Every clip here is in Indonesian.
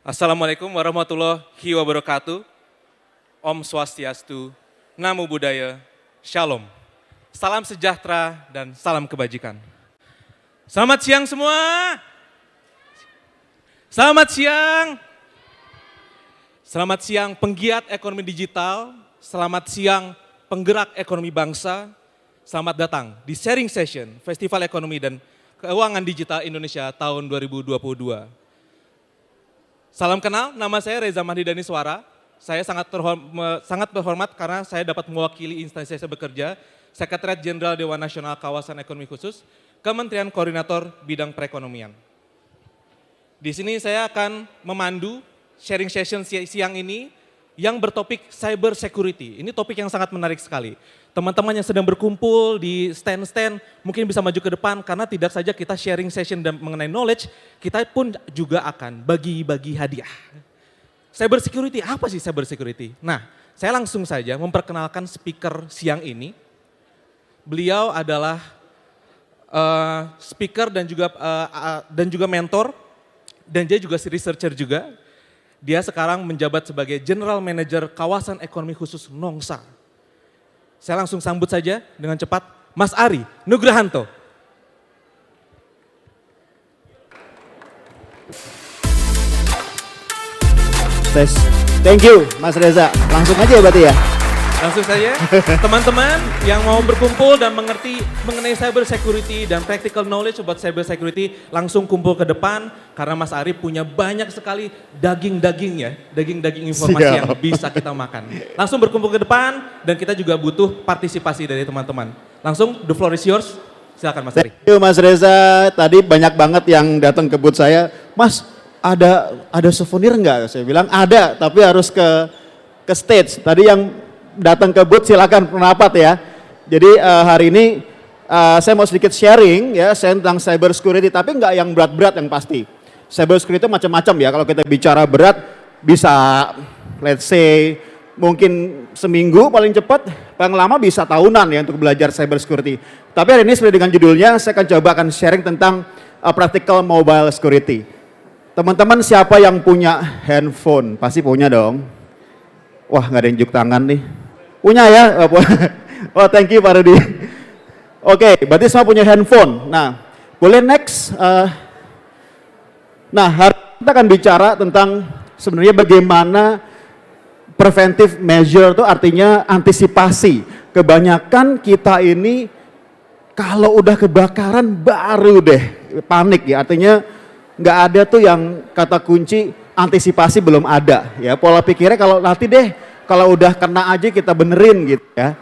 Assalamualaikum warahmatullahi wabarakatuh. Om Swastiastu, Namo Buddhaya, Shalom. Salam sejahtera dan salam kebajikan. Selamat siang semua. Selamat siang. Selamat siang penggiat ekonomi digital. Selamat siang penggerak ekonomi bangsa. Selamat datang di sharing session Festival Ekonomi dan Keuangan Digital Indonesia tahun 2022. Salam kenal, nama saya Reza Mahdi Daniswara. Saya sangat berhormat karena saya dapat mewakili instansi saya bekerja, Sekretariat Jenderal Dewan Nasional Kawasan Ekonomi Khusus, Kementerian Koordinator Bidang Perekonomian. Di sini saya akan memandu sharing session siang ini yang bertopik cyber security. Ini topik yang sangat menarik sekali. Teman-teman yang sedang berkumpul di stand-stand mungkin bisa maju ke depan karena tidak saja kita sharing session dan mengenai knowledge, kita pun juga akan bagi-bagi hadiah. Cyber security, apa sih cyber security? Nah, saya langsung saja memperkenalkan speaker siang ini. Beliau adalah speaker dan juga mentor, dan dia juga researcher juga. Dia sekarang menjabat sebagai General Manager Kawasan Ekonomi Khusus Nongsa. Saya langsung sambut saja dengan cepat, Mas Ari Nugrahanto. Tes. Thank you Mas Reza. Langsung aja ya berarti ya? Langsung saja, teman-teman yang mau berkumpul dan mengerti mengenai cyber security dan practical knowledge about cyber security, langsung kumpul ke depan karena Mas Ari punya banyak sekali daging informasi yang bisa kita makan. Langsung berkumpul ke depan dan kita juga butuh partisipasi dari teman-teman. Langsung, the floor is yours. Silakan Mas Ari. Thank you Mas Reza. Tadi banyak banget yang datang ke booth saya. Mas, ada souvenir enggak? Saya bilang ada, tapi harus ke stage. Tadi yang datang ke booth silakan pendapat ya. Jadi hari ini saya mau sedikit sharing ya tentang cyber security, tapi enggak yang berat-berat yang pasti. Cyber security itu macam-macam ya. Kalau kita bicara berat bisa let's say mungkin seminggu paling cepat, paling lama bisa tahunan ya untuk belajar cyber security. Tapi hari ini sesuai dengan judulnya saya akan coba sharing tentang practical mobile security. Teman-teman siapa yang punya handphone? Pasti punya dong. Wah nggak ada yang juk tangan nih. Punya ya? Oh thank you Pak Rudi. Oke, berarti semua punya handphone. Nah, boleh next. Nah, hari ini kita akan bicara tentang sebenarnya bagaimana preventive measure itu artinya antisipasi. Kebanyakan kita ini kalau udah kebakaran baru deh panik ya. Artinya nggak ada tuh yang kata kunci antisipasi belum ada ya. Pola pikirnya kalau nanti deh kalau udah kena aja kita benerin gitu ya.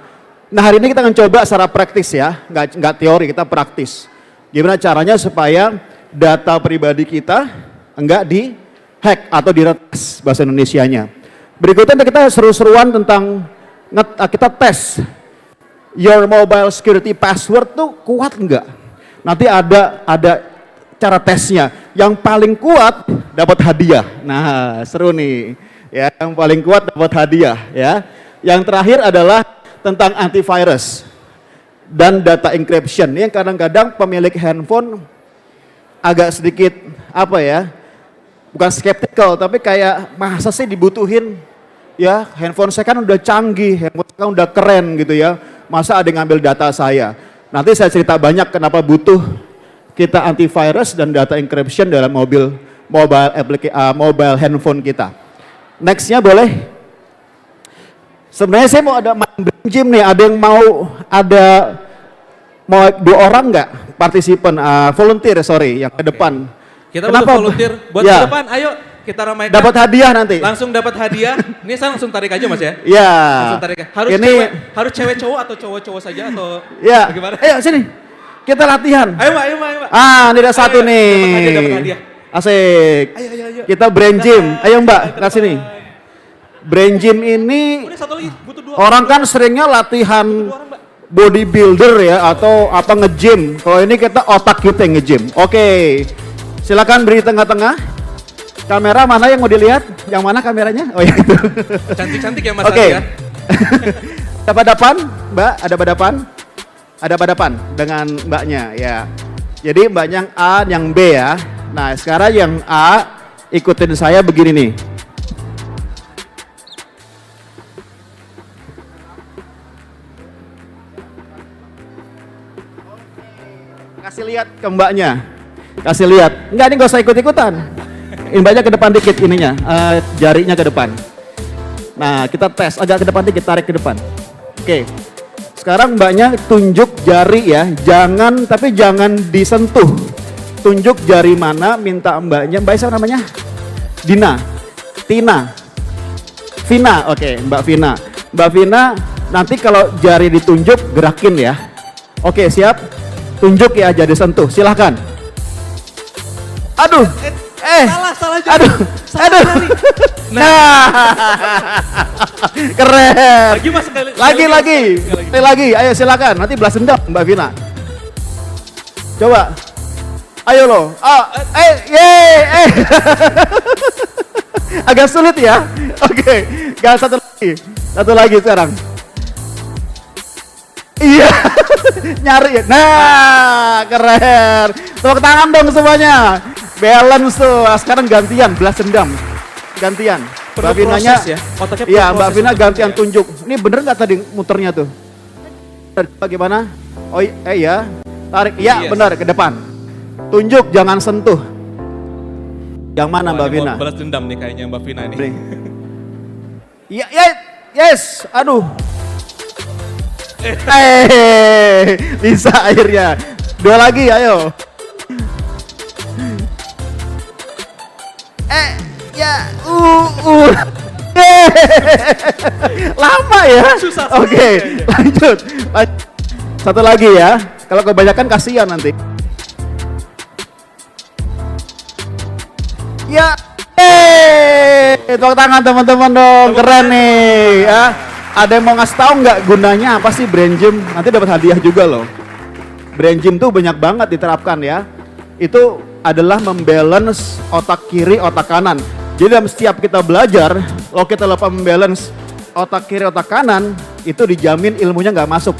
Nah hari ini kita akan coba secara praktis ya, nggak teori, kita praktis. Gimana caranya supaya data pribadi kita enggak di-hack atau diretas bahasa Indonesianya. Berikutnya kita seru-seruan tentang kita tes your mobile security password tuh kuat enggak. Nanti ada cara tesnya. Yang paling kuat dapat hadiah. Nah seru nih. Ya, yang paling kuat dapat hadiah ya. Yang terakhir adalah tentang antivirus dan data encryption. Ini kadang-kadang pemilik handphone agak sedikit apa ya? Bukan skeptical tapi kayak masa sih dibutuhin ya, handphone saya kan udah canggih, handphone saya kan udah keren gitu ya. Masa ada yang ngambil data saya? Nanti saya cerita banyak kenapa butuh kita antivirus dan data encryption dalam mobile handphone kita. Nextnya boleh. Sebenarnya saya mau ada main brain gym nih. Ada yang mau dua orang nggak partisipan volunteer yang ke depan. Kita butuh volunteer buat ya. ke depan. Ayo kita ramaikan. Dapat hadiah nanti. Langsung dapat hadiah. Ini saya langsung tarik aja Mas ya. Iya. Langsung tarik. Harus cewek cowok atau cowok-cowok saja atau ya. bagaimana? Ayo sini. Kita latihan. Ayo Mbak. Ini ada satu nih. Dapat hadiah. Asik. Ayo. Kita brain gym. Ayo Mbak, ke sini. Brain gym ini Satu lagi, butuh dua orang kan seringnya latihan bodybuilder ya atau apa nge-gym. Kalau ini kita otak kita nge-gym. Oke. Silakan beri tengah-tengah. Kamera mana yang mau dilihat? Yang mana kameranya? Oh ya itu. Cantik-cantik ya Mas Oke. ya. Ada badapan, Mbak? Ada badapan? Ada badapan dengan Mbaknya ya. Jadi Mbaknya yang A, yang B ya. Nah sekarang yang A ikutin saya begini nih. Kasih lihat ke mbaknya. Kasih lihat. Enggak, ini nggak usah ikut-ikutan. Ini mbaknya ke depan dikit ininya, jarinya ke depan. Nah, kita tes agak ke depan dikit, tarik ke depan. Oke. Sekarang mbaknya tunjuk jari ya, tapi jangan disentuh. Tunjuk jari mana, minta mbaknya. Mbak siapa namanya? Dina, Tina, Vina. Oke, Mbak Vina. Mbak Vina, nanti kalau jari ditunjuk gerakin ya. Oke, siap. Tunjuk ya, jadi sentuh. Silahkan. Aduh. Salah jari. Aduh. Salah jari. Nah. Keren. Lagi mas sekali. Lagi. Ayo silakan. Nanti belas dendam Mbak Vina. Coba. Ayo loh. Agak sulit ya. Oke. Gak satu lagi. Satu lagi sekarang. Iya. Nyari. Nah, keren. Tepuk tangan dong semuanya. Balance tuh. Sekarang gantian belas dendam. Gantian. Mbak Vinanya ya. Otaknya iya, Mbak proses Vina untuk gantian ya. tunjuk. Ini bener nggak tadi muternya tuh? Bagaimana? Oh iya. Tarik. Iya, Yes. benar ke depan. Tunjuk, jangan sentuh. Yang mana Mbak Wah, ini Vina? mau balas dendam nih kayaknya Mbak Vina ini. Iya, yes. Aduh. Bisa akhirnya. Dua lagi, ayo. Lama ya. Susah. Oke, lanjut. Satu lagi ya. Kalau kebanyakan kasihan nanti. Ya. Tepuk tangan teman-teman dong. Keren nih ya. Ada yang mau ngasih tahu nggak gunanya apa sih brain gym? Nanti dapat hadiah juga loh. Brain gym tuh banyak banget diterapkan ya. Itu adalah membalance otak kiri, otak kanan. Jadi dalam setiap kita belajar, kalau kita lupa membalance otak kiri, otak kanan, itu dijamin ilmunya nggak masuk.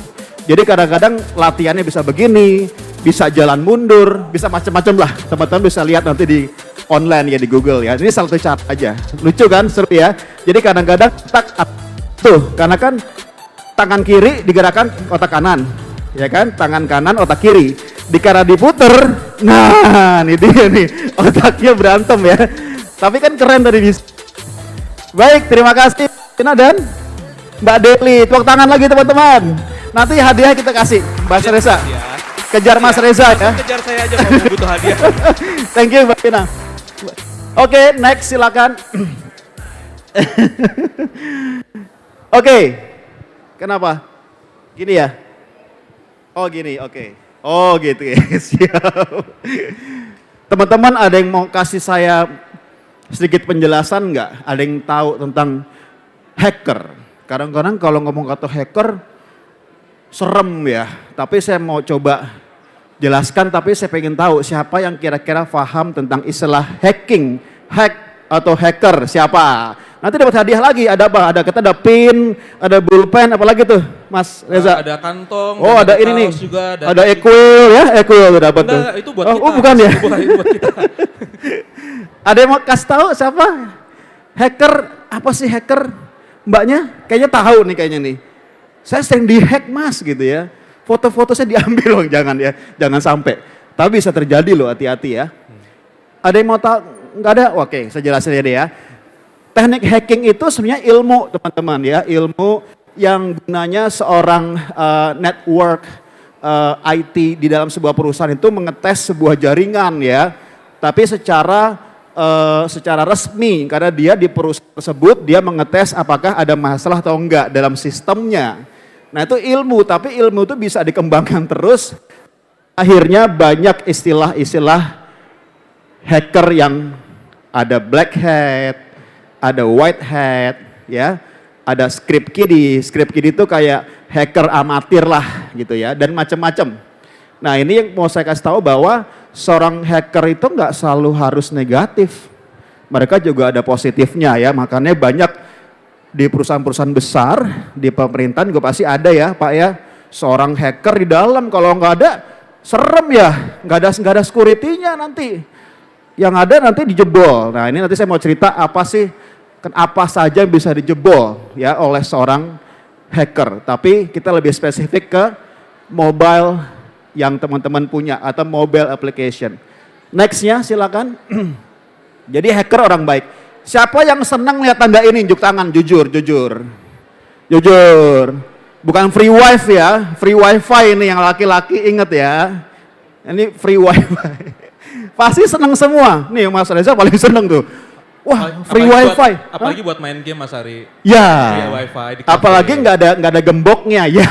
Jadi kadang-kadang latihannya bisa begini, bisa jalan mundur, bisa macam-macam lah. Teman-teman bisa lihat nanti di online ya, di Google ya. Ini satu cara aja. Lucu kan, seru ya. Jadi kadang-kadang tuh, karena kan tangan kiri digerakkan otak kanan, ya kan? Tangan kanan otak kiri. Dikara diputer, nah ini dia nih, otaknya berantem ya. Tapi kan keren tadi bisa. Baik, terima kasih Tina dan Mbak Deli. Tepuk tangan lagi teman-teman. Nanti hadiah kita kasih, Mas Reza. Ya. Kejar Mas Reza ya. Kejar saya aja kalau butuh hadiah. Thank you Mbak Tina. Oke, next silakan. Oke, kenapa? Gini ya? Oh gini, oke. Oh gitu ya, siap. Teman-teman ada yang mau kasih saya sedikit penjelasan nggak? Ada yang tahu tentang hacker? Kadang-kadang kalau ngomong kata hacker, serem ya. Tapi saya mau coba jelaskan, tapi saya pengen tahu siapa yang kira-kira paham tentang istilah hacking, hack atau hacker, siapa? Nanti dapat hadiah lagi, ada apa? Ada pin, ada pulpen, apalagi tuh Mas Reza? Ada kantong. Oh ada ini nih, juga, ada Equil ya, Equil udah dapat tuh. Itu buat kita. Oh bukan ya? Buat kita. Ada yang mau kasih tahu siapa? Hacker, apa sih hacker? Mbaknya kayaknya tahu nih kayaknya nih. Saya sering dihack mas gitu ya. Foto-foto saya diambil loh, jangan ya, jangan sampai. Tapi bisa terjadi loh, hati-hati ya. Ada yang mau tahu? Nggak ada? Oke, saya jelasin aja deh ya. Teknik hacking itu sebenarnya ilmu teman-teman ya, ilmu yang gunanya seorang network IT di dalam sebuah perusahaan itu mengetes sebuah jaringan ya. Tapi secara resmi karena dia di perusahaan tersebut dia mengetes apakah ada masalah atau enggak dalam sistemnya. Nah itu ilmu, tapi ilmu itu bisa dikembangkan terus. Akhirnya banyak istilah-istilah hacker yang ada black hat, ada white hat, ya, ada script kiddie. Script kiddie itu kayak hacker amatir lah gitu ya, dan macam-macam. Nah ini yang mau saya kasih tahu bahwa seorang hacker itu nggak selalu harus negatif. Mereka juga ada positifnya ya, makanya banyak di perusahaan-perusahaan besar, di pemerintahan juga pasti ada ya Pak ya, seorang hacker di dalam. Kalau nggak ada, serem ya, nggak ada security-nya nanti. yang ada nanti dijebol. Nah ini nanti saya mau cerita apa sih, apa saja yang bisa dijebol ya oleh seorang hacker. Tapi kita lebih spesifik ke mobile yang teman-teman punya atau mobile application. Nextnya silakan. Jadi hacker orang baik. Siapa yang senang lihat tanda ini? Unjuk tangan, jujur. Bukan free wifi ya, free wifi ini yang laki-laki inget ya. Ini free wifi. Pasti senang semua. Nih Mas Reza paling senang tuh. Wah, free wifi. Apalagi buat main game Mas Ari. Ya. Free wifi di cafe. Apalagi nggak ada gemboknya. Ya,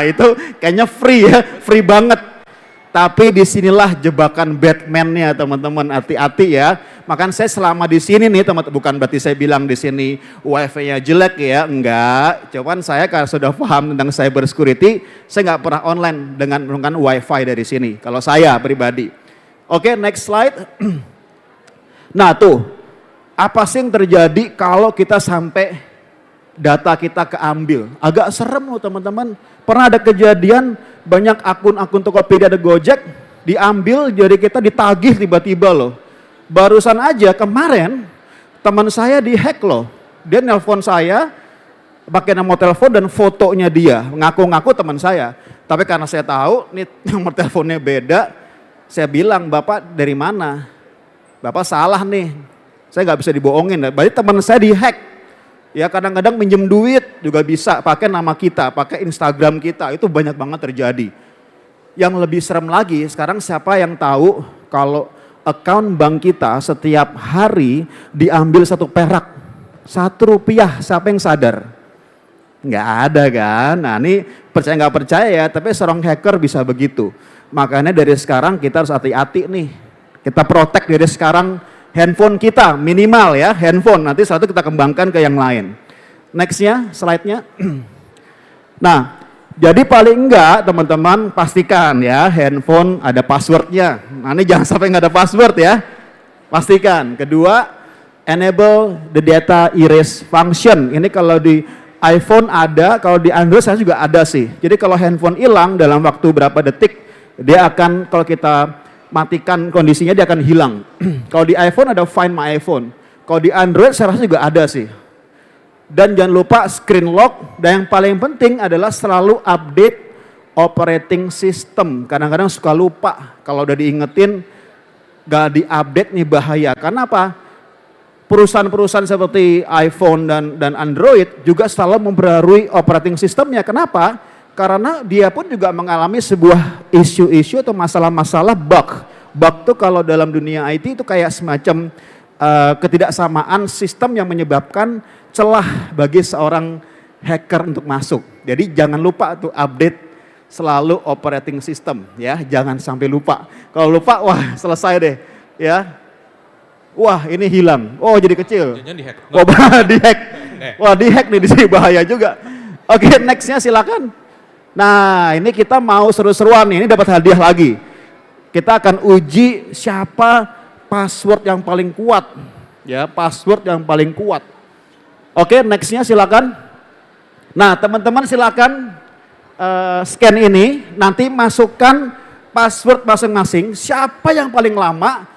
itu kayaknya free ya, free banget. Tapi disinilah jebakan Batman-nya teman-teman, hati-hati ya. Makanya saya selama di sini nih teman-teman, bukan berarti saya bilang di sini wifi-nya jelek ya, enggak. Cuman saya karena sudah paham tentang cyber security, saya nggak pernah online dengan menggunakan wifi dari sini. Kalau saya pribadi. Oke, next slide. Nah tuh, apa sih yang terjadi kalau kita sampai data kita keambil? Agak serem loh teman-teman. Pernah ada kejadian banyak akun-akun Tokopedia ada Gojek diambil, jadi kita ditagih tiba-tiba loh. Barusan aja kemarin teman saya dihack loh. Dia nelpon saya pakai nomor telepon dan fotonya dia, ngaku-ngaku teman saya. Tapi karena saya tahu nih nomor teleponnya beda, saya bilang, "Bapak dari mana? Bapak salah nih. Saya nggak bisa dibohongin." Berarti teman saya dihack. Ya kadang-kadang minjem duit juga bisa pakai nama kita, pakai Instagram kita, itu banyak banget terjadi. Yang lebih serem lagi, sekarang siapa yang tahu kalau account bank kita setiap hari diambil 1 perak, 1 rupiah, siapa yang sadar? Nggak ada kan? Nah ini percaya nggak percaya ya, tapi seorang hacker bisa begitu. Makanya dari sekarang kita harus hati-hati nih, kita protect dari sekarang handphone kita minimal ya, handphone nanti setelah itu kita kembangkan ke yang lain. Nextnya, slide-nya. Nah, jadi paling enggak teman-teman pastikan ya handphone ada passwordnya. Nah ini jangan sampai nggak ada password ya, pastikan. Kedua, enable the data erase function. Ini kalau di iPhone ada, kalau di Android saya juga ada sih. Jadi kalau handphone hilang dalam waktu berapa detik, dia akan kalau kita matikan kondisinya dia akan hilang. Kalau di iPhone ada Find My iPhone. Kalau di Android saya rasa juga ada sih. Dan jangan lupa screen lock, dan yang paling penting adalah selalu update operating system. Kadang-kadang suka lupa, kalau udah diingetin gak diupdate nih bahaya. Karena apa? Perusahaan-perusahaan seperti iPhone dan Android juga selalu memperbarui operating systemnya. Kenapa? Karena dia pun juga mengalami sebuah isu-isu atau masalah-masalah bug. Bug tuh kalau dalam dunia IT itu kayak semacam ketidaksamaan sistem yang menyebabkan celah bagi seorang hacker untuk masuk. Jadi jangan lupa tuh update selalu operating system ya, jangan sampai lupa. Kalau lupa wah selesai deh ya. Wah ini hilang, oh jadi kecil. Jangan dihack. Oh dihack. Wah dihack nih di sini bahaya juga. Oke nextnya silakan. Nah ini kita mau seru-seruan nih, ini dapat hadiah lagi. Kita akan uji siapa password yang paling kuat. Ya password yang paling kuat. Oke nextnya silakan. Nah teman-teman silakan scan ini, nanti masukkan password masing-masing. Siapa yang paling lama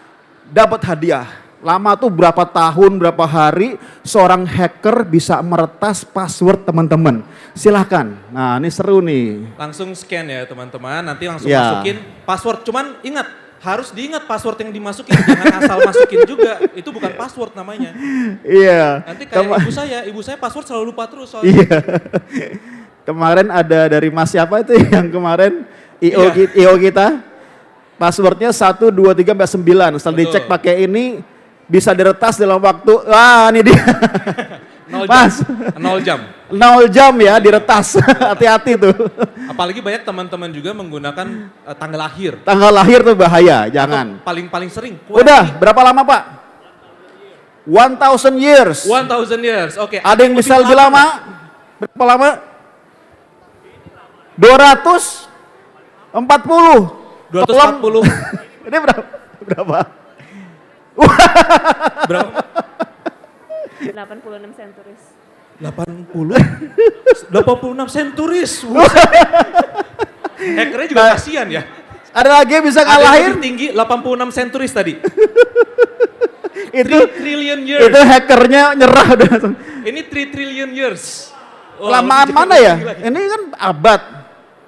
dapat hadiah. Lama tuh berapa tahun, berapa hari seorang hacker bisa meretas password teman-teman. Silahkan, nah ini seru nih. Langsung scan ya teman-teman, nanti langsung Ya. masukin password. Cuman ingat, harus diingat password yang dimasukin, jangan asal masukin juga. Itu bukan password namanya. Iya. Nanti kayak ibu saya password selalu lupa terus soalnya. Iya. Kemarin ada dari Mas siapa itu yang kemarin IO kita. Passwordnya 1, 2, 3, 9. Setelah dicek pakai ini bisa diretas dalam waktu, wah ini dia. 0 jam. Mas. 0 jam. 0 jam ya diretas, hati-hati tuh. Apalagi banyak teman-teman juga menggunakan tanggal lahir. Tanggal lahir tuh bahaya, jangan. Paling sering. Udah, berapa lama Pak? 1000 years. 1000 years, oke. Ada yang bisa lebih lama? Berapa lama? 240. 240. Ini berapa? Berapa? Berapa? 86 centuries. 86 centuries. Hackernya juga kasihan ya. Ada lagi yang bisa Ada yang ngalahin? lebih tinggi 86 centuries tadi. itu 3 trillion years. itu hackernya nyerah udah langsung. Ini 3 trillion years. Kelamaan lebih mana jauh ya? lagi. Ini kan abad.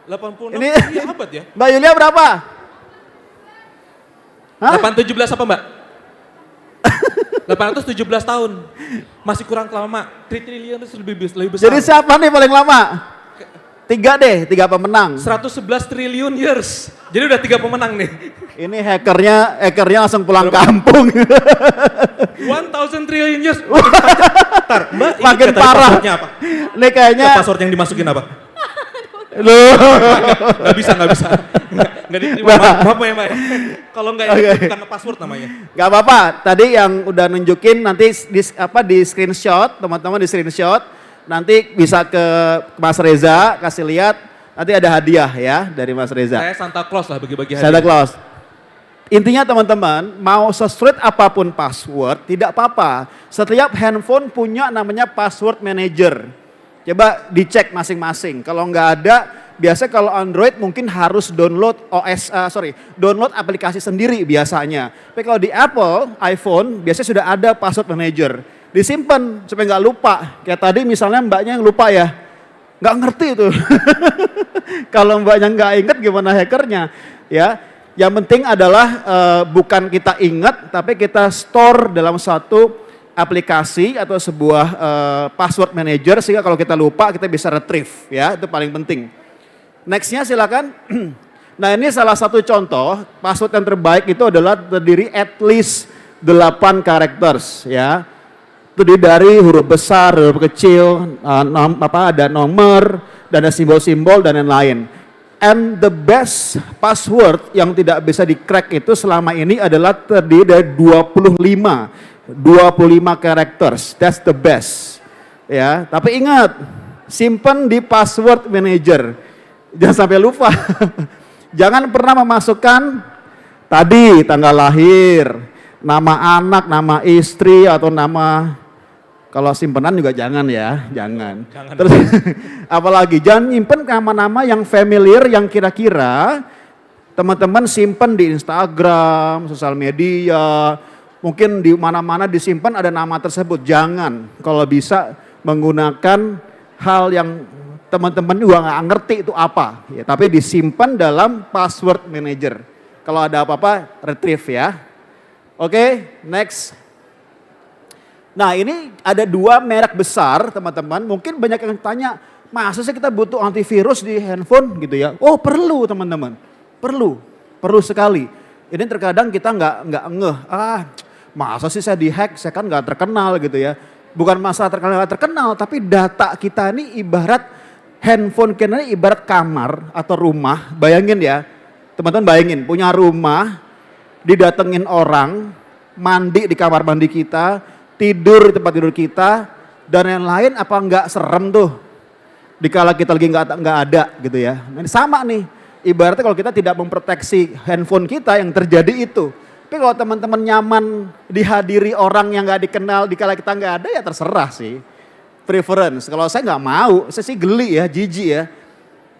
86 Ini iya, abad ya. Mbak Yulia berapa? Hah? 817 apa Mbak? 817 tahun. Masih kurang lama. 3 trillion itu lebih besar. Jadi siapa nih paling lama? 3 pemenang. 111 triliun years. Jadi udah 3 pemenang nih. Ini hackernya langsung pulang kampung. 1000 trillion years. Ntar, Mbak, ini Makin tadi parah. passwordnya apa? Ini kayaknya Password yang dimasukin apa? loh. Nggak bisa. Nggak diterima. Maaf ya Mbak ya. Kalau nggak ini Oke. bukan password namanya. Gak apa-apa. Tadi yang udah nunjukin nanti di screenshot, teman-teman di screenshot. Nanti bisa ke Mas Reza kasih lihat. Nanti ada hadiah ya dari Mas Reza. Saya Santa Claus lah bagi-bagi Santa hadiah. Claus. Intinya teman-teman, mau sesulit apapun password, tidak apa-apa. Setiap handphone punya namanya password manager. Coba dicek masing-masing. Kalau nggak ada, biasa kalau Android mungkin harus download download aplikasi sendiri biasanya. Tapi kalau di Apple, iPhone, biasanya sudah ada password manager. Disimpan supaya nggak lupa. Kayak tadi misalnya mbaknya yang lupa ya, nggak ngerti itu. Kalau mbaknya nggak inget gimana hackernya, ya. Yang penting adalah bukan kita ingat, tapi kita store dalam satu aplikasi atau sebuah password manager sehingga kalau kita lupa kita bisa retrieve, ya. Itu paling penting. Nextnya silakan. Nah ini salah satu contoh password yang terbaik itu adalah terdiri at least 8 characters, ya. Terdiri dari huruf besar, huruf kecil, ada nomor, dan ada simbol-simbol dan lain-lain. And the best password yang tidak bisa di-crack itu selama ini adalah terdiri dari 25 characters. That's the best. Ya, tapi ingat, simpan di password manager. Jangan sampai lupa. Jangan pernah memasukkan tadi tanggal lahir, nama anak, nama istri atau nama, kalau simpenan juga jangan ya, jangan. Terus apalagi jangan nyimpen nama-nama yang familiar yang kira-kira teman-teman simpen di Instagram, sosial media, mungkin di mana-mana disimpan ada nama tersebut. Jangan, kalau bisa menggunakan hal yang teman-teman juga nggak ngerti itu apa, ya, tapi disimpan dalam password manager. Kalau ada apa-apa retrieve ya. Oke, next. Nah ini ada 2 merek besar teman-teman, mungkin banyak yang tanya, masa sih kita butuh antivirus di handphone gitu ya? Oh perlu teman-teman, perlu sekali. Ini terkadang kita nggak ngeh, masa sih saya dihack, saya kan nggak terkenal gitu ya. Bukan masalah terkenal, tapi data kita ini ibarat handphone kita ini ibarat kamar atau rumah. Bayangin ya, teman-teman bayangin punya rumah, didatengin orang, mandi di kamar mandi kita, tidur di tempat tidur kita, dan yang lain apa enggak serem tuh dikala kita lagi enggak ada gitu ya. Nah, ini sama nih, ibaratnya kalau kita tidak memproteksi handphone kita yang terjadi itu. Tapi kalau teman-teman nyaman dihadiri orang yang enggak dikenal dikala kita enggak ada ya terserah sih. Preference, kalau saya enggak mau, saya sih geli ya, jijik ya.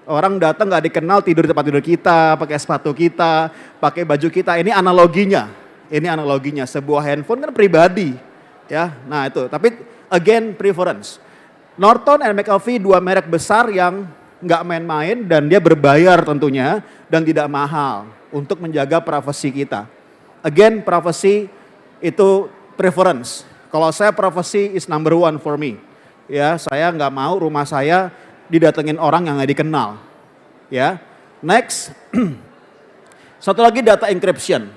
Orang datang enggak dikenal tidur di tempat tidur kita, pakai sepatu kita, pakai baju kita, ini analoginya. Sebuah handphone kan pribadi. Ya, nah itu. Tapi again preference. Norton and McAfee 2 merek besar yang nggak main-main dan dia berbayar tentunya dan tidak mahal untuk menjaga privasi kita. Again privacy itu preference. Kalau saya privacy is number 1 for me. Ya, saya nggak mau rumah saya didatengin orang yang nggak dikenal. Ya, next. Satu lagi data encryption.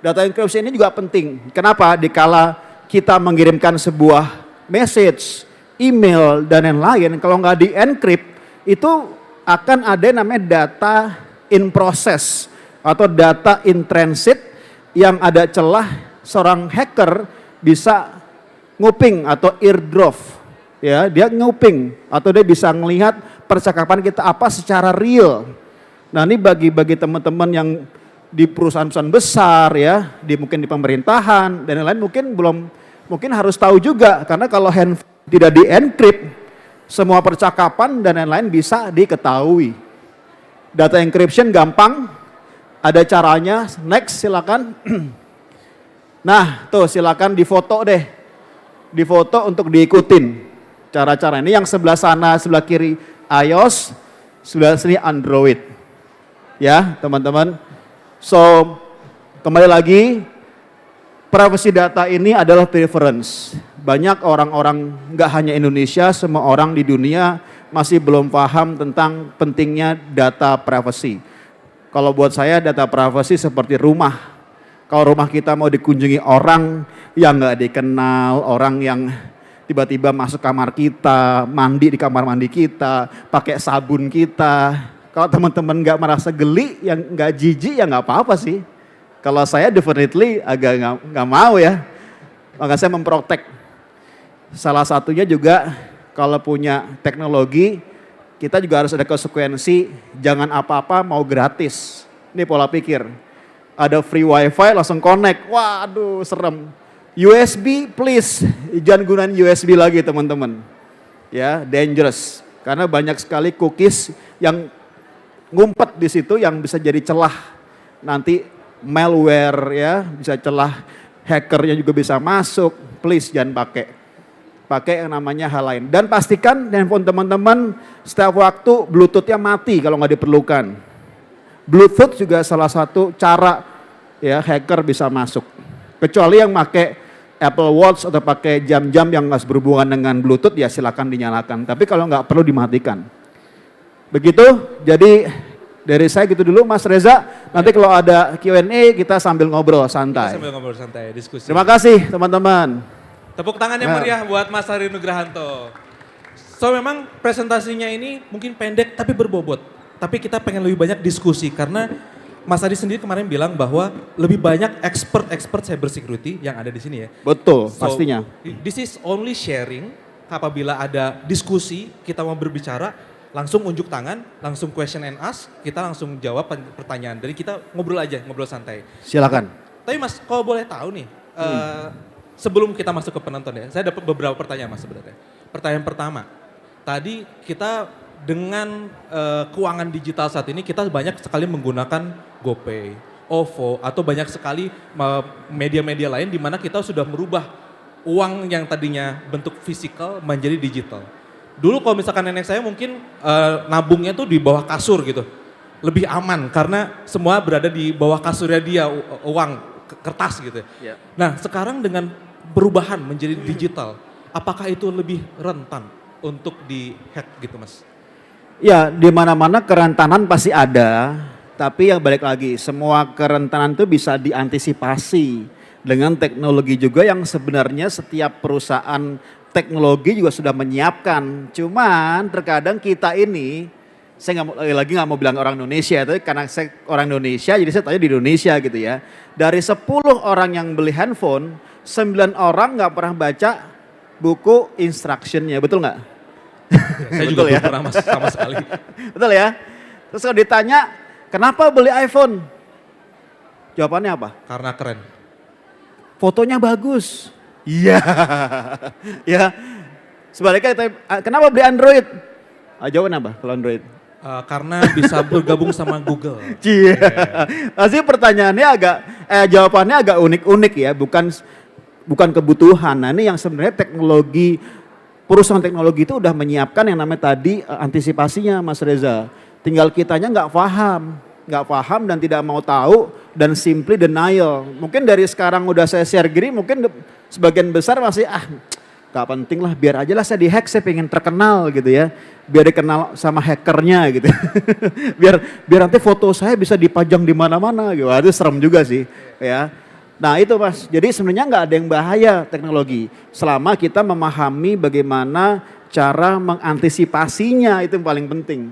Data encryption ini juga penting. Kenapa? Dikala kita mengirimkan sebuah message, email, dan lain-lain, kalau nggak di-encrypt, itu akan ada namanya data in process atau data in transit yang ada celah seorang hacker bisa nguping atau airdrop. Ya, dia nguping atau dia bisa melihat percakapan kita apa secara real. Nah ini bagi teman-teman yang di perusahaan-perusahaan besar ya, mungkin di pemerintahan dan lain-lain mungkin harus tahu juga karena kalau handphone tidak di-encrypt semua percakapan dan lain-lain bisa diketahui. Data encryption gampang, ada caranya. Next silakan. Nah, tuh silakan difoto deh. Difoto untuk diikutin cara-cara ini. Yang sebelah sana, sebelah kiri iOS, sebelah sini Android. Ya, teman-teman. So, kembali lagi, privacy data ini adalah preference. Banyak orang-orang, nggak hanya Indonesia, semua orang di dunia masih belum paham tentang pentingnya data privacy. Kalau buat saya data privacy seperti rumah. Kalau rumah kita mau dikunjungi orang yang nggak dikenal, orang yang tiba-tiba masuk kamar kita, mandi di kamar mandi kita, pakai sabun kita. Kalau teman-teman nggak merasa geli, yang nggak jijik ya nggak apa-apa sih. Kalau saya definitely agak nggak mau ya. Maka saya memprotek. Salah satunya juga kalau punya teknologi, kita juga harus ada konsekuensi, jangan apa-apa mau gratis. Ini pola pikir. Ada free wifi langsung connect, waduh serem. USB please, jangan gunain USB lagi teman-teman. Ya, dangerous. Karena banyak sekali cookies yang ngumpet di situ yang bisa jadi celah. Nanti malware ya, bisa celah, hackernya juga bisa masuk. Please jangan pakai. Pakai yang namanya hal lain. Dan pastikan handphone teman-teman setiap waktu Bluetooth-nya mati kalau nggak diperlukan. Bluetooth juga salah satu cara ya hacker bisa masuk. Kecuali yang pakai Apple Watch atau pakai jam-jam yang nggak berhubungan dengan Bluetooth ya silakan dinyalakan. Tapi kalau nggak perlu dimatikan. Begitu, jadi dari saya gitu dulu Mas Reza. Nanti kalau ada Q&A kita sambil ngobrol santai. Kita sambil ngobrol santai, diskusi. Terima kasih teman-teman. Tepuk tangan yang meriah buat Mas Hari Nugrahanto. So memang presentasinya ini mungkin pendek tapi berbobot. Tapi kita pengen lebih banyak diskusi karena Mas Adi sendiri kemarin bilang bahwa lebih banyak expert cyber security yang ada di sini ya. Betul, pastinya. This is only sharing. Apabila ada diskusi, kita mau berbicara, langsung unjuk tangan, langsung question and ask, kita langsung jawab pertanyaan. Jadi kita ngobrol aja, ngobrol santai. Silakan. Tapi Mas, kalau boleh tahu nih, sebelum kita masuk ke penonton ya, saya dapat beberapa pertanyaan Mas sebenarnya. Pertanyaan pertama, tadi kita dengan keuangan digital saat ini kita banyak sekali menggunakan GoPay, OVO atau banyak sekali media-media lain di mana kita sudah merubah uang yang tadinya bentuk fisikal menjadi digital. Dulu kalau misalkan nenek saya mungkin nabungnya tuh di bawah kasur gitu. Lebih aman karena semua berada di bawah kasurnya dia uang kertas gitu. Ya. Nah, sekarang dengan perubahan menjadi digital, apakah itu lebih rentan untuk di-hack gitu Mas? Ya, di mana-mana kerentanan pasti ada, tapi yang balik lagi, semua kerentanan itu bisa diantisipasi dengan teknologi juga yang sebenarnya setiap perusahaan teknologi juga sudah menyiapkan. Cuman terkadang kita ini, saya nggak mau bilang orang Indonesia, tapi karena saya orang Indonesia, jadi saya tanya di Indonesia gitu ya. Dari 10 orang yang beli handphone, 9 orang nggak pernah baca buku instructionnya, betul nggak? Saya juga belum pernah Mas sama sekali. Betul ya? Terus kalau ditanya, kenapa beli iPhone? Jawabannya apa? Karena keren. Fotonya bagus. Iya. Ya. Sebaliknya, kenapa beli Android? Jawabannya apa kalau Android? Karena bisa bergabung sama Google. Iya. Pasti pertanyaannya jawabannya agak unik-unik ya, bukan kebutuhan. Nah ini yang sebenarnya perusahaan teknologi itu udah menyiapkan yang namanya tadi antisipasinya Mas Reza. Tinggal kitanya nggak paham dan tidak mau tahu dan simply denial. Mungkin dari sekarang udah saya share gini, mungkin sebagian besar masih gak penting lah, biar aja lah saya dihack, saya pengen terkenal gitu ya. Biar dikenal sama hackernya gitu. biar nanti foto saya bisa dipajang di mana-mana gitu. Itu serem juga sih ya. Nah itu Mas, jadi sebenarnya nggak ada yang bahaya teknologi. Selama kita memahami bagaimana cara mengantisipasinya, itu yang paling penting.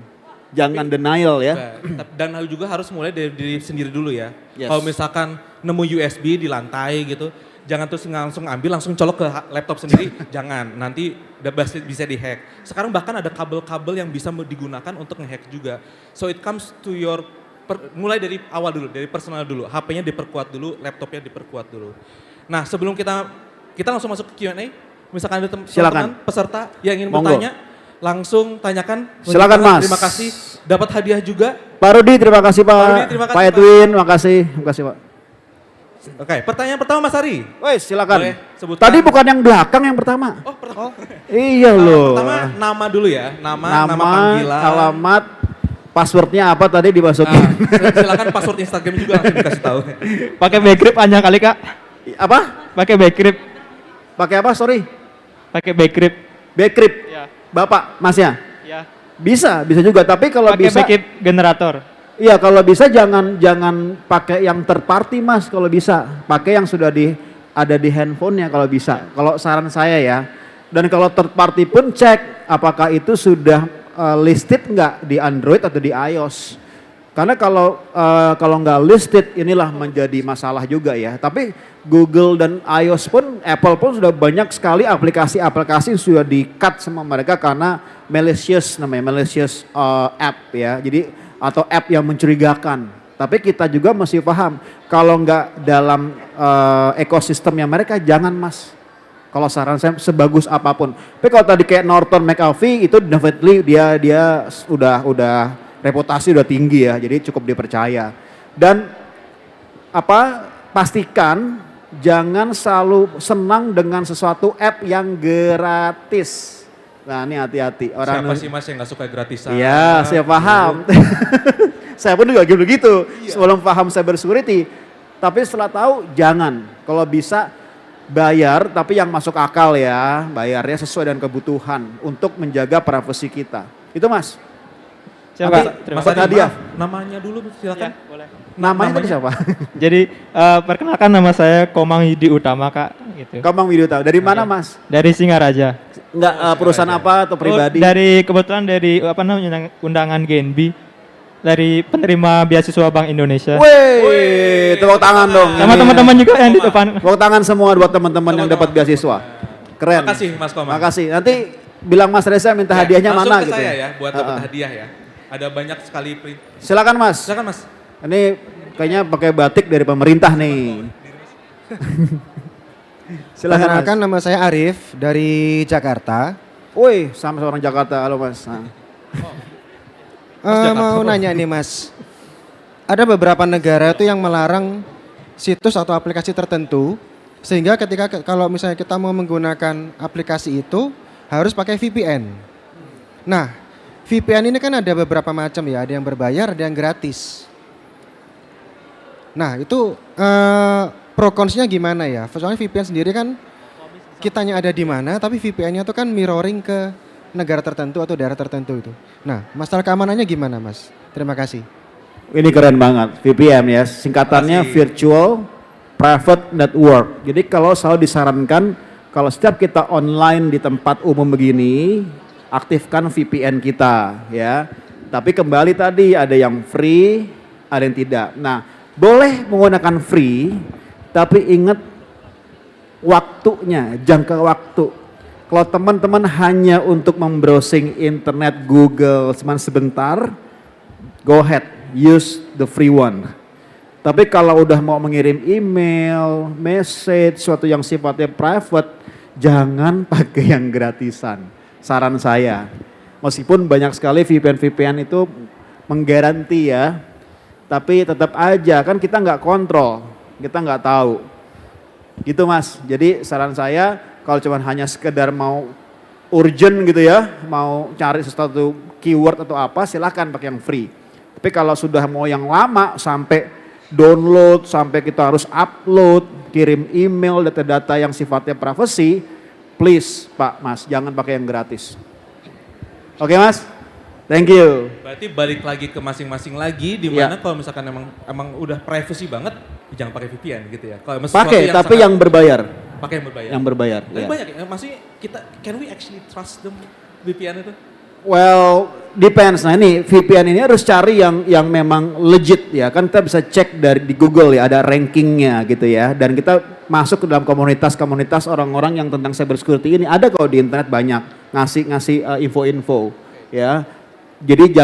Jangan denial ya. Dan juga harus mulai dari diri sendiri dulu ya. Yes. Kalau misalkan nemu USB di lantai gitu, jangan terus langsung ambil, langsung colok ke laptop sendiri. Jangan, nanti bisa dihack. Sekarang bahkan ada kabel-kabel yang bisa digunakan untuk ngehack juga. So it comes to your mulai dari awal dulu, dari personal dulu, HP-nya diperkuat dulu, laptopnya diperkuat dulu. Nah sebelum kita langsung masuk ke Q&A, misalkan ada teman-teman peserta yang ingin bertanya, langsung tanyakan. Silakan Mas. Terima kasih, dapat hadiah juga. Pak Rudi terima kasih Pak. Pak Rudi, terima kasih, Pak Edwin terima kasih Pak. Oke, pertanyaan pertama Mas Ari. Wes, silakan. Boleh sebutkan. Tadi bukan yang belakang yang pertama. Oh, pertama. Iya loh. Pertama nama dulu ya, nama Nama, panggilan. alamat, passwordnya apa tadi dimasukin. Silakan password Instagram juga langsung dikasih tahu. Pakai backgrip panjang kali Kak. Apa? Pakai backgrip. Pakai apa? Sorry. Pakai backgrip. Backrip. Ya. Bapak, Masnya. Ya. Bisa juga. Tapi kalau Pakai bisa, backup generator. iya kalau bisa jangan pakai yang third party Mas. Kalau bisa, pakai yang sudah ada di handphonenya kalau bisa. Kalau saran saya ya. Dan kalau third party pun cek apakah itu sudah listed nggak di Android atau di iOS. Karena kalau nggak listed inilah menjadi masalah juga ya. Tapi Google dan iOS pun, Apple pun sudah banyak sekali aplikasi-aplikasi yang sudah di-cut sama mereka karena malicious app ya. Jadi atau app yang mencurigakan. Tapi kita juga mesti paham kalau nggak dalam ekosistemnya mereka jangan Mas. Kalau saran saya sebagus apapun. Tapi kalau tadi kayak Norton McAfee itu definitely dia udah reputasi udah tinggi ya. Jadi cukup dipercaya. Dan pastikan jangan selalu senang dengan sesuatu app yang gratis. Nah ini hati-hati. Siapa sih Mas yang nggak suka gratisan? Iya, saya paham. Saya pun juga begitu. Sebelum paham cyber security. Tapi setelah tahu jangan. Kalau bisa bayar tapi yang masuk akal ya. Bayarnya sesuai dengan kebutuhan untuk menjaga privasi kita. Itu Mas. Siapa? Mas Terima Ari, hadiah. maaf, namanya dulu silakan. Ya, boleh. Namanya tadi siapa? Jadi perkenalkan nama saya Komang Yudi Utama Kak. Gitu. Komang Widota. Dari mana Mas? Dari Singaraja. Enggak perusahaan apa atau pribadi? Dari kebetulan dari undangan GNB. Dari penerima beasiswa Bank Indonesia. Wih, tepuk tangan dong. Sama Ini. teman-teman juga yang di depan. Tepuk tangan semua buat teman-teman yang dapat beasiswa. Keren. Makasih Mas Komang. Makasih. Nanti bilang Mas Reza minta Ya, hadiahnya langsung mana ke gitu. saya ya buat dapat Ah. hadiah ya. Ada banyak sekali print. Silakan Mas. Silakan Mas. Ini kayaknya pakai batik dari pemerintah nih. Silakan Mas. Perkenalkan nama saya Arif dari Jakarta. Woi, sama seorang Jakarta. Halo Mas. Nah. Mau nanya nih Mas, ada beberapa negara itu yang melarang situs atau aplikasi tertentu, sehingga kalau misalnya kita mau menggunakan aplikasi itu harus pakai VPN. Nah, VPN ini kan ada beberapa macam ya, ada yang berbayar, ada yang gratis. Nah, itu pro cons-nya gimana ya? Soalnya VPN sendiri kan kitanya ada di mana, tapi VPN-nya itu kan mirroring ke negara tertentu atau daerah tertentu itu. Nah, masalah keamanannya gimana Mas? Terima kasih. Ini keren banget. VPN ya. Singkatannya Virtual Private Network. Jadi kalau selalu disarankan kalau setiap kita online di tempat umum begini, aktifkan VPN kita ya. Tapi kembali tadi ada yang free, ada yang tidak. Nah, boleh menggunakan free, tapi ingat waktunya, jangka waktu. Kalau teman-teman hanya untuk membrowsing internet Google cuma sebentar, go ahead, use the free one. Tapi kalau udah mau mengirim email, message, suatu yang sifatnya private, jangan pakai yang gratisan. Saran saya. Meskipun banyak sekali VPN itu menggaranti ya, tapi tetap aja kan kita nggak kontrol, kita nggak tahu. Gitu Mas. Jadi saran saya kalau cuma hanya sekedar mau urgent gitu ya, mau cari sesuatu keyword atau apa, silakan pakai yang free. Tapi kalau sudah mau yang lama sampai download, sampai kita harus upload, kirim email, data-data yang sifatnya privacy, please Pak Mas, jangan pakai yang gratis. Oke Mas, thank you. Berarti balik lagi ke masing-masing lagi, di mana kalau misalkan emang udah privacy banget, jangan pakai VPN gitu ya. Kalau Pakai, tapi yang berbayar. Pakai yang berbayar. Yang berbayar. Tapi Ya. banyak ya, maksudnya can we actually trust them VPN itu? Well, depends. Nah ini VPN ini harus cari yang memang legit ya. Kan kita bisa cek di Google ya, ada rankingnya gitu ya. Dan kita masuk ke dalam komunitas orang-orang yang tentang cyber security ini. Ada kok di internet banyak ngasih info-info ya. Jadi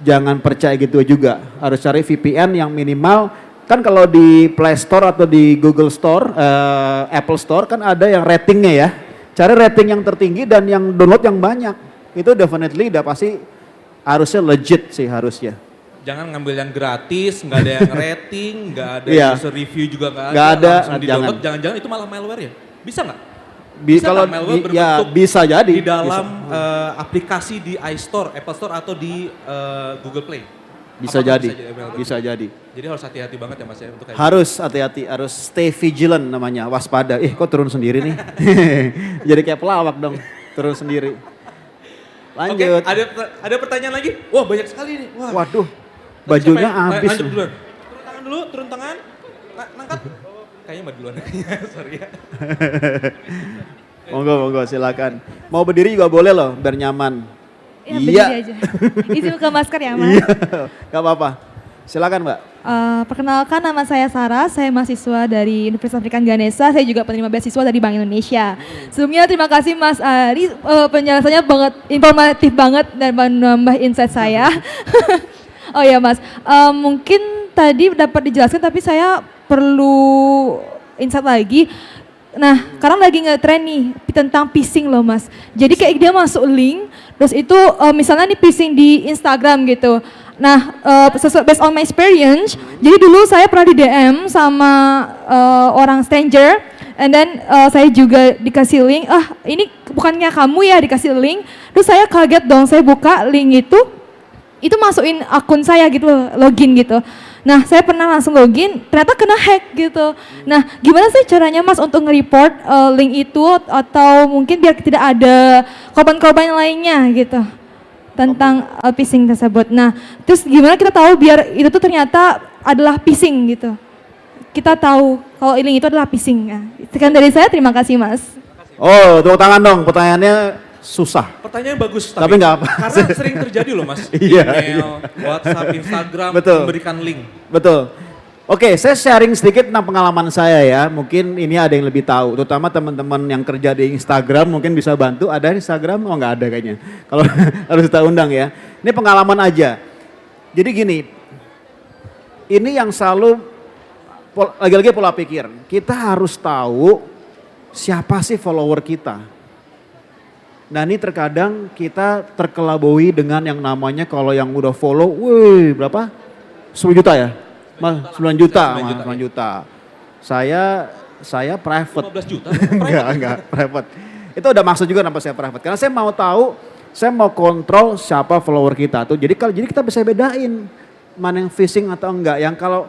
jangan percaya gitu juga. Harus cari VPN yang minimal. Kan kalau di Play Store atau di Google Store, Apple Store kan ada yang ratingnya ya. Cari rating yang tertinggi dan yang download yang banyak. Itu definitely udah pasti harusnya legit sih harusnya. Jangan ngambil yang gratis, nggak ada yang rating, nggak ada Iya. user review juga nggak Nggak ada, langsung di-download. jangan. Jangan-jangan itu malah malware ya? Bisa nggak? Bisa Kalau nggak malware ya berbentuk bisa jadi. di dalam aplikasi di iStore, Apple Store atau di Google Play? Bisa Apakah jadi, malware? bisa jadi. Jadi harus hati-hati banget ya Mas ya untuk kayak Harus hati-hati, harus stay vigilant namanya, waspada. Kok turun sendiri nih? Jadi kayak pelawak dong, turun sendiri. Lanjut. Oke, ada pertanyaan lagi? Wah banyak sekali nih. Wah. Waduh, Tapi bajunya siapa yang habis. lanjut duluan. Turun tangan dulu, turun tangan. Nangkat. Kayaknya Mbak duluan. Sorry ya. Monggo, monggo, silakan. Mau berdiri juga boleh loh, biar nyaman. Ya, berdiri aja. Izin buka masker ya, Mas. Iya, gak apa-apa. Silakan Mbak. Perkenalkan, nama saya Sarah, saya mahasiswa dari Universitas Pendidikan Ganesha, saya juga penerima beasiswa dari Bank Indonesia. Sebelumnya terima kasih Mas Ari, penjelasannya banget informatif banget dan menambah insight saya. Oh ya Mas, mungkin tadi dapat dijelaskan tapi saya perlu insight lagi. Nah, sekarang lagi nge-trend nih tentang phishing loh Mas. Jadi kayak dia masuk link, terus itu misalnya nih phishing di Instagram gitu. Nah, based on my experience, jadi dulu saya pernah di DM sama orang stranger, and then saya juga dikasih link, ini bukannya kamu ya, dikasih link, terus saya kaget dong, saya buka link itu masukin akun saya gitu, login gitu. Nah, saya pernah langsung login, ternyata kena hack gitu. Nah, gimana sih caranya Mas untuk nge-report link itu atau mungkin biar tidak ada korban-korban lainnya gitu tentang phishing tersebut. Nah, terus gimana kita tahu biar itu tuh ternyata adalah phishing gitu. Kita tahu kalau link itu adalah phishing. Nah, sekian dari saya, terima kasih Mas. Oh, tepuk tangan dong, pertanyaannya susah. Pertanyaan bagus Tapi nggak apa. Karena sering terjadi loh Mas. Iya, Email, WhatsApp, Instagram Betul. memberikan link. Betul. Oke, saya sharing sedikit tentang pengalaman saya ya. Mungkin ini ada yang lebih tahu, terutama teman-teman yang kerja di Instagram mungkin bisa bantu. Ada di Instagram? Oh nggak ada kayaknya. Kalau harus kita undang ya. Ini pengalaman aja. Jadi gini, ini yang selalu lagi-lagi pola pikir. Kita harus tahu siapa sih follower kita. Nah ini terkadang kita terkelabui dengan yang namanya kalau yang udah follow, wih berapa? 10 juta ya? 9 juta, 9 juta. Saya private. 15 juta? enggak, private. Itu udah maksud juga kenapa saya private. Karena saya mau tahu, saya mau kontrol siapa follower kita tuh. Jadi kita bisa bedain mana yang phishing atau enggak. Yang kalau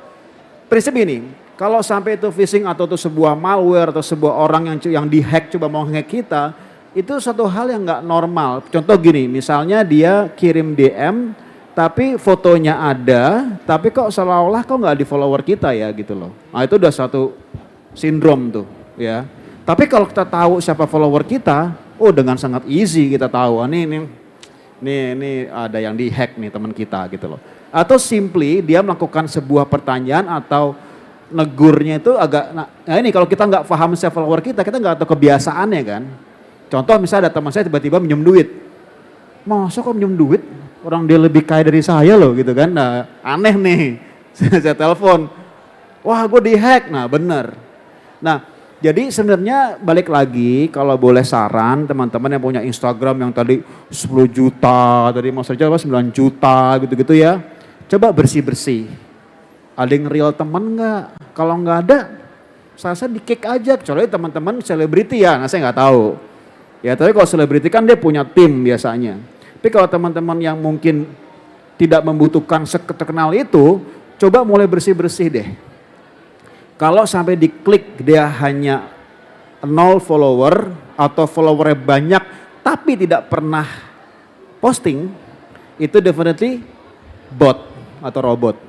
prinsip ini, kalau sampai itu phishing atau itu sebuah malware atau sebuah orang yang dihack coba mau hack kita, itu satu hal yang enggak normal. Contoh gini, misalnya dia kirim DM tapi fotonya ada, tapi kok seolah-olah kok nggak di follower kita ya gitu loh. Nah itu udah satu sindrom tuh ya. Tapi kalau kita tahu siapa follower kita, dengan sangat easy kita tahu. Ini ada yang dihack nih teman kita gitu loh. Atau simply dia melakukan sebuah pertanyaan atau negurnya itu agak, nah ini kalau kita nggak paham siapa follower kita nggak tahu kebiasaannya kan. Contoh misalnya ada teman saya tiba-tiba minjem duit. Masa kok minjem duit? Orang dia lebih kaya dari saya loh gitu kan. Nah aneh nih, saya telepon. Wah gue dihack, nah bener. Nah jadi sebenarnya balik lagi kalau boleh saran teman-teman yang punya Instagram yang tadi 10 juta, tadi Mas Raja 9 juta gitu-gitu ya. Coba bersih-bersih. Ada yang real temen gak? Kalau gak ada, saya di-kick aja. Kecuali teman-teman selebriti ya, nah saya gak tahu. Ya tapi kalau selebriti kan dia punya tim biasanya. Tapi kalau teman-teman yang mungkin tidak membutuhkan terkenal itu, coba mulai bersih-bersih deh. Kalau sampai diklik dia hanya 0 follower atau followernya banyak tapi tidak pernah posting, itu definitely bot atau robot.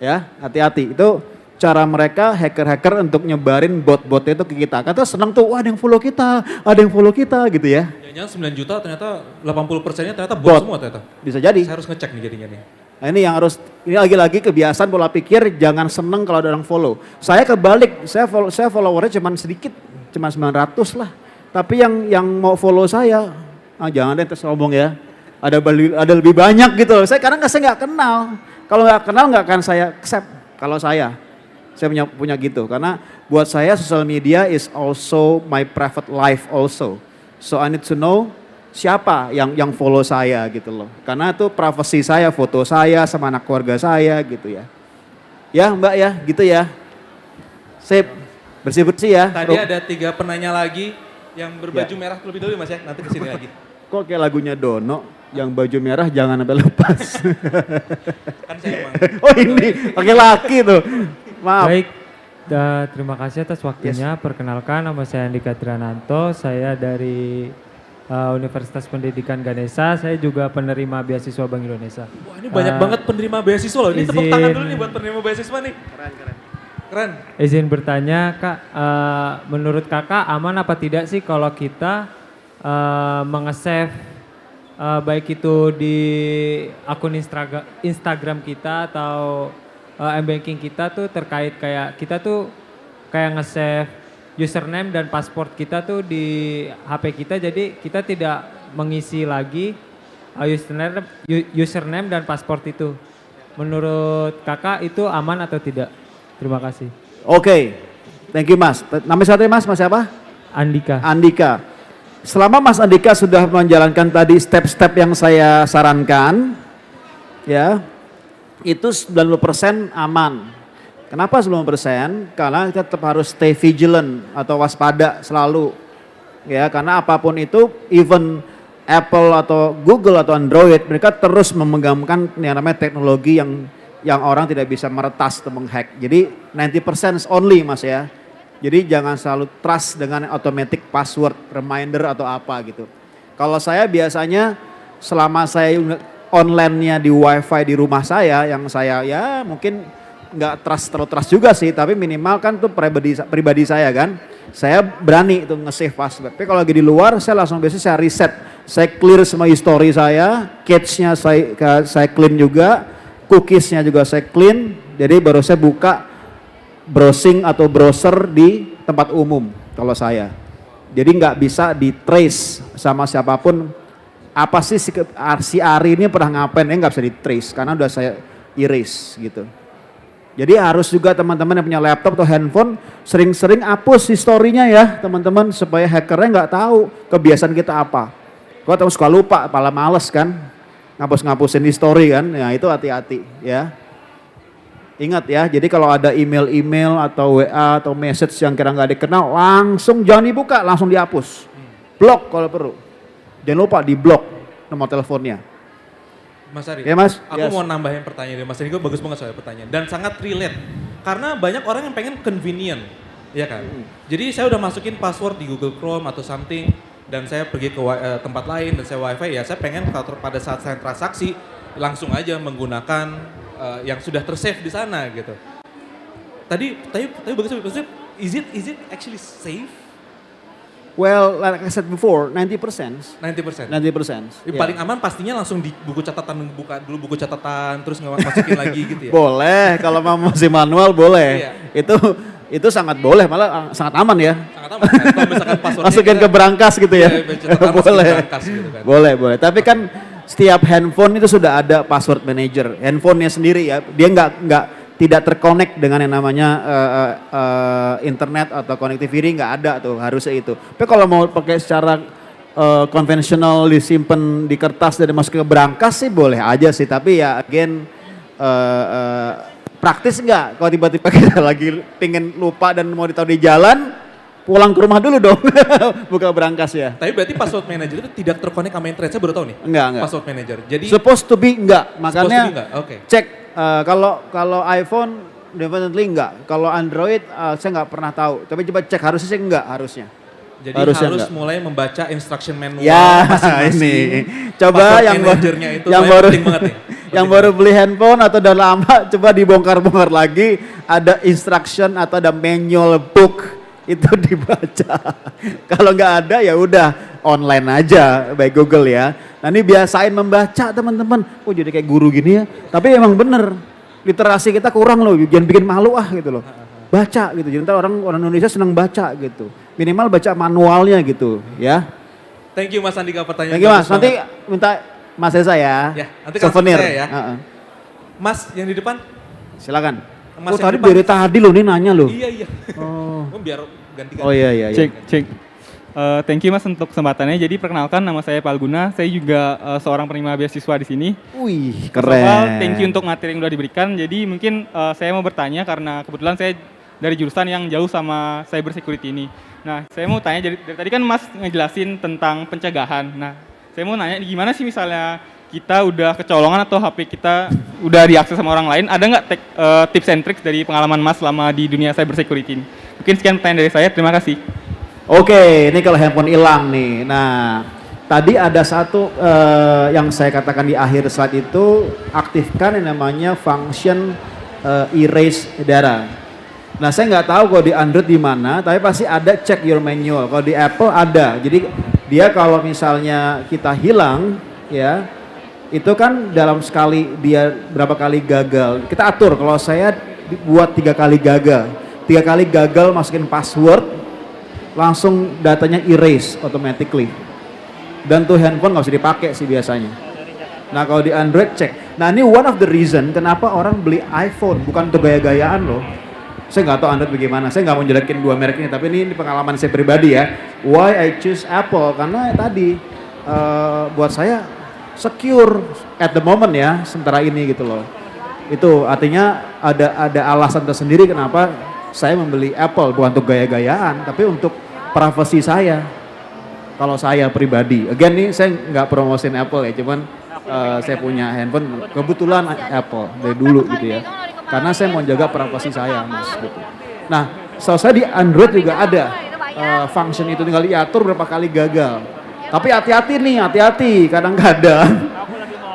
Ya, hati-hati. Itu cara mereka hacker-hacker untuk nyebarin bot-botnya itu ke kita. Kata senang tuh, wah ada yang follow kita gitu ya. Jangan 9 juta ternyata 80%-nya ternyata bot semua ternyata. Bisa jadi. Saya harus ngecek nih jadinya nih. Nah ini lagi-lagi kebiasaan pola pikir jangan seneng kalau ada orang follow. Saya kebalik, saya followernya cuma sedikit, cuma 900 lah. Tapi yang mau follow saya, jangan deh terus ngomong ya. Ada lebih banyak gitu loh. Karena saya nggak kenal. Kalau nggak kenal nggak akan saya accept. Kalau saya punya gitu. Karena buat saya social media is also my private life also. So I need to know siapa yang follow saya gitu loh. Karena itu privasi saya, foto saya sama anak keluarga saya gitu ya. Ya Mbak ya, gitu ya. Sip, bersih-bersih ya. Tadi ada 3 penanya lagi yang berbaju merah terlebih dahulu Mas ya, nanti kesini lagi. Kok kayak lagunya Dono, yang baju merah jangan sampai lepas. Kan saya emang. Oh ini, pakai laki tuh. Maaf. Baik, terima kasih atas waktunya. Perkenalkan, nama saya Andika Triananto. Saya dari Universitas Pendidikan Ganesha. Saya juga penerima beasiswa Bank Indonesia. Wah ini banyak banget penerima beasiswa loh. Ini tepuk tangan dulu nih buat penerima beasiswa nih. Keren. Izin bertanya, Kak, menurut Kakak aman apa tidak sih kalau kita menge-save baik itu di akun Instagram kita atau m-banking kita tuh terkait kayak kita tuh kayak nge-save username dan password kita tuh di HP kita, jadi kita tidak mengisi lagi username dan password itu. Menurut Kakak itu aman atau tidak? Terima kasih. Oke, thank you Mas. Nama saya Mas siapa? Andika. Andika. Selama Mas Andika sudah menjalankan tadi step-step yang saya sarankan, ya, itu 90% aman. Kenapa 90%? Karena kita tetap harus stay vigilant atau waspada selalu. Ya, karena apapun itu, even Apple atau Google atau Android, mereka terus memegangkan yang namanya teknologi yang orang tidak bisa meretas atau menghack. Jadi 90% only Mas ya. Jadi jangan selalu trust dengan automatic password, reminder atau apa gitu. Kalau saya biasanya selama saya online-nya di wifi di rumah saya, yang saya ya mungkin nggak terlalu trust juga sih, tapi minimal kan tuh pribadi saya kan. Saya berani itu nge-save password. Tapi kalau lagi di luar saya langsung biasanya saya reset. Saya clear semua history saya, cache-nya saya clean juga, cookies-nya juga saya clean. Jadi baru saya buka browsing atau browser di tempat umum kalau saya. Jadi nggak bisa di trace sama siapapun. Apa sih si Ari ini pernah ngapain? Nggak bisa di trace karena udah saya erase gitu. Jadi harus juga teman-teman yang punya laptop atau handphone sering-sering hapus historinya ya teman-teman supaya hackernya nggak tahu kebiasaan kita apa. Kau tahu suka lupa, malah males kan ngapusin history kan, ya itu hati-hati ya. Ingat ya, jadi kalau ada email atau WA atau message yang kira nggak dikenal, langsung jangan dibuka, langsung dihapus. Blok kalau perlu. Jangan lupa di blok nomor teleponnya. Mas Ari, Ya, Mas? aku Yes. mau nambahin pertanyaan dari Mas Ari, bagus banget soal pertanyaan. Dan sangat relate, karena banyak orang yang pengen convenient, ya kan? Jadi saya udah masukin password di Google Chrome atau something, dan saya pergi ke tempat lain dan saya wifi, ya saya pengen pada saat saya transaksi, langsung aja menggunakan yang sudah tersave di sana gitu. Tadi bagus, is it actually safe? Well, like I said before, 90%. 90%. 90%. Yang paling aman pastinya langsung di buku catatan, buka dulu buku catatan, terus masukin lagi gitu ya. Boleh, kalau mau masih manual boleh. Iya. Itu sangat boleh, malah sangat aman ya. Sangat aman kan? Kalau misalkan passwordnya Masukin ke berangkas gitu ya. Iya, catatan masukin Boleh. berangkas gitu kan. Boleh. Tapi kan setiap handphone itu sudah ada password manager. Handphonenya sendiri ya, dia tidak terkonek dengan yang namanya internet atau connectivity, nggak ada tuh, harusnya itu. Tapi kalau mau pakai secara konvensional disimpan di kertas dan dimasukin ke berangkas sih boleh aja sih, tapi ya again praktis nggak? Kalau tiba-tiba kita lagi pingin lupa dan mau ditaruh di jalan, pulang ke rumah dulu dong, buka berangkas ya. Tapi berarti password manager itu tidak terkonek sama internet, saya baru tahu nih. Enggak. Password manager. Jadi Supposed to be enggak, supposed to be makanya enggak? Oke. cek kalau iPhone definitely enggak, kalau Android saya nggak pernah tahu, tapi coba cek harusnya sih enggak harusnya. Jadi Harusnya harus enggak. mulai membaca instruction manual Ya masing-masing. ini, coba Password yang manajernya itu yang soalnya baru penting banget nih. yang Penting baru beli handphone atau udah lama, coba dibongkar-bongkar lagi, ada instruction atau ada manual book itu dibaca. Kalau nggak ada ya udah online aja by Google ya. Nah ini biasain membaca teman-teman. Oh jadi kayak guru gini ya. Tapi emang bener literasi kita kurang loh. Jangan bikin malu gitu loh. Baca gitu. Jadi ntar orang Indonesia senang baca gitu. Minimal baca manualnya gitu ya. Thank you Mas Andika pertanyaan. Thank you Mas. bagus Nanti banget. minta Mas Esa ya. Ya, nanti kasih souvenir. saya ya. Heeh. Mas yang di depan. Silakan. Mas Oh yang tadi depan. dari tadi loh nih nanya loh. Iya. Oh. Biar ganti-ganti. Oh iya. Cek. Thank you Mas untuk kesempatannya. Jadi perkenalkan nama saya Palguna. Saya juga seorang penerima beasiswa di sini. Wih, First of all, keren. thank you untuk materi yang sudah diberikan. Jadi mungkin saya mau bertanya karena kebetulan saya dari jurusan yang jauh sama cyber security ini. Nah, saya mau tanya dari tadi kan Mas ngejelasin tentang pencegahan. Nah, saya mau nanya gimana sih misalnya kita udah kecolongan atau HP kita udah diakses sama orang lain, ada nggak tips and tricks dari pengalaman Mas selama di dunia cyber security ini? Mungkin sekian pertanyaan dari saya. Terima kasih. Oke, ini kalau handphone hilang nih. Nah, tadi ada satu yang saya katakan di akhir slide itu, aktifkan yang namanya function erase data. Nah, saya nggak tahu kalau di Android di mana, tapi pasti ada check your manual. Kalau di Apple ada. Jadi dia kalau misalnya kita hilang, ya itu kan dalam sekali dia berapa kali gagal. Kita atur. Kalau saya buat 3 kali gagal, 3 kali gagal masukin password, langsung datanya erase automatically. Dan tuh handphone nggak usah dipakai sih biasanya. Nah kalau di Android cek. Nah ini one of the reason kenapa orang beli iPhone, bukan untuk gaya-gayaan loh. Saya nggak tahu Android bagaimana. Saya nggak mau jelekin dua merek ini, tapi ini pengalaman saya pribadi ya. Why I choose Apple? Karena tadi buat saya secure at the moment ya, sementara ini gitu loh. Itu artinya ada alasan tersendiri kenapa saya membeli Apple, bukan untuk gaya-gayaan, tapi untuk privasi saya. Kalau saya pribadi, again nih saya nggak promosin Apple ya, cuman saya punya handphone kebetulan Apple dari dulu gitu ya. Karena saya mau jaga privasi saya, Mas. Gitu. Nah, saya di Android juga ada function itu, tinggal diatur berapa kali gagal. Tapi hati-hati nih, hati-hati. Kadang-kadang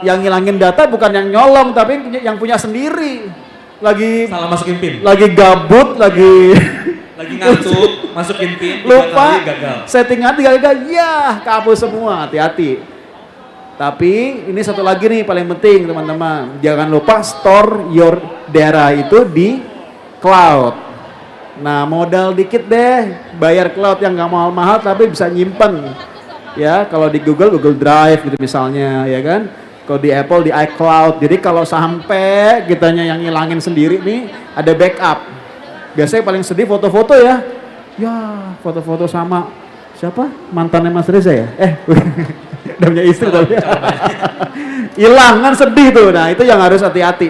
yang ngilangin data bukan yang nyolong, tapi yang punya sendiri. Lagi Salah masukin pin. lagi gabut, lagi ngantuk, masukin pin, 3 lupa kali gagal. settingan 3 kali, ya kabur semua. Hati-hati. Tapi ini satu lagi nih paling penting teman-teman, jangan lupa store your data itu di cloud. Nah modal dikit deh, bayar cloud yang nggak mahal-mahal tapi bisa nyimpen. Ya kalau di Google Drive gitu misalnya, ya kan. Kalau di Apple di iCloud. Jadi kalau sampai kitanya yang ngilangin sendiri nih, ada backup. Biasanya paling sedih foto-foto ya. Ya, foto-foto sama siapa? Mantannya Mas Reza ya? Udah punya istri tapi. Hilang kan sedih tuh. Nah, itu yang harus hati-hati.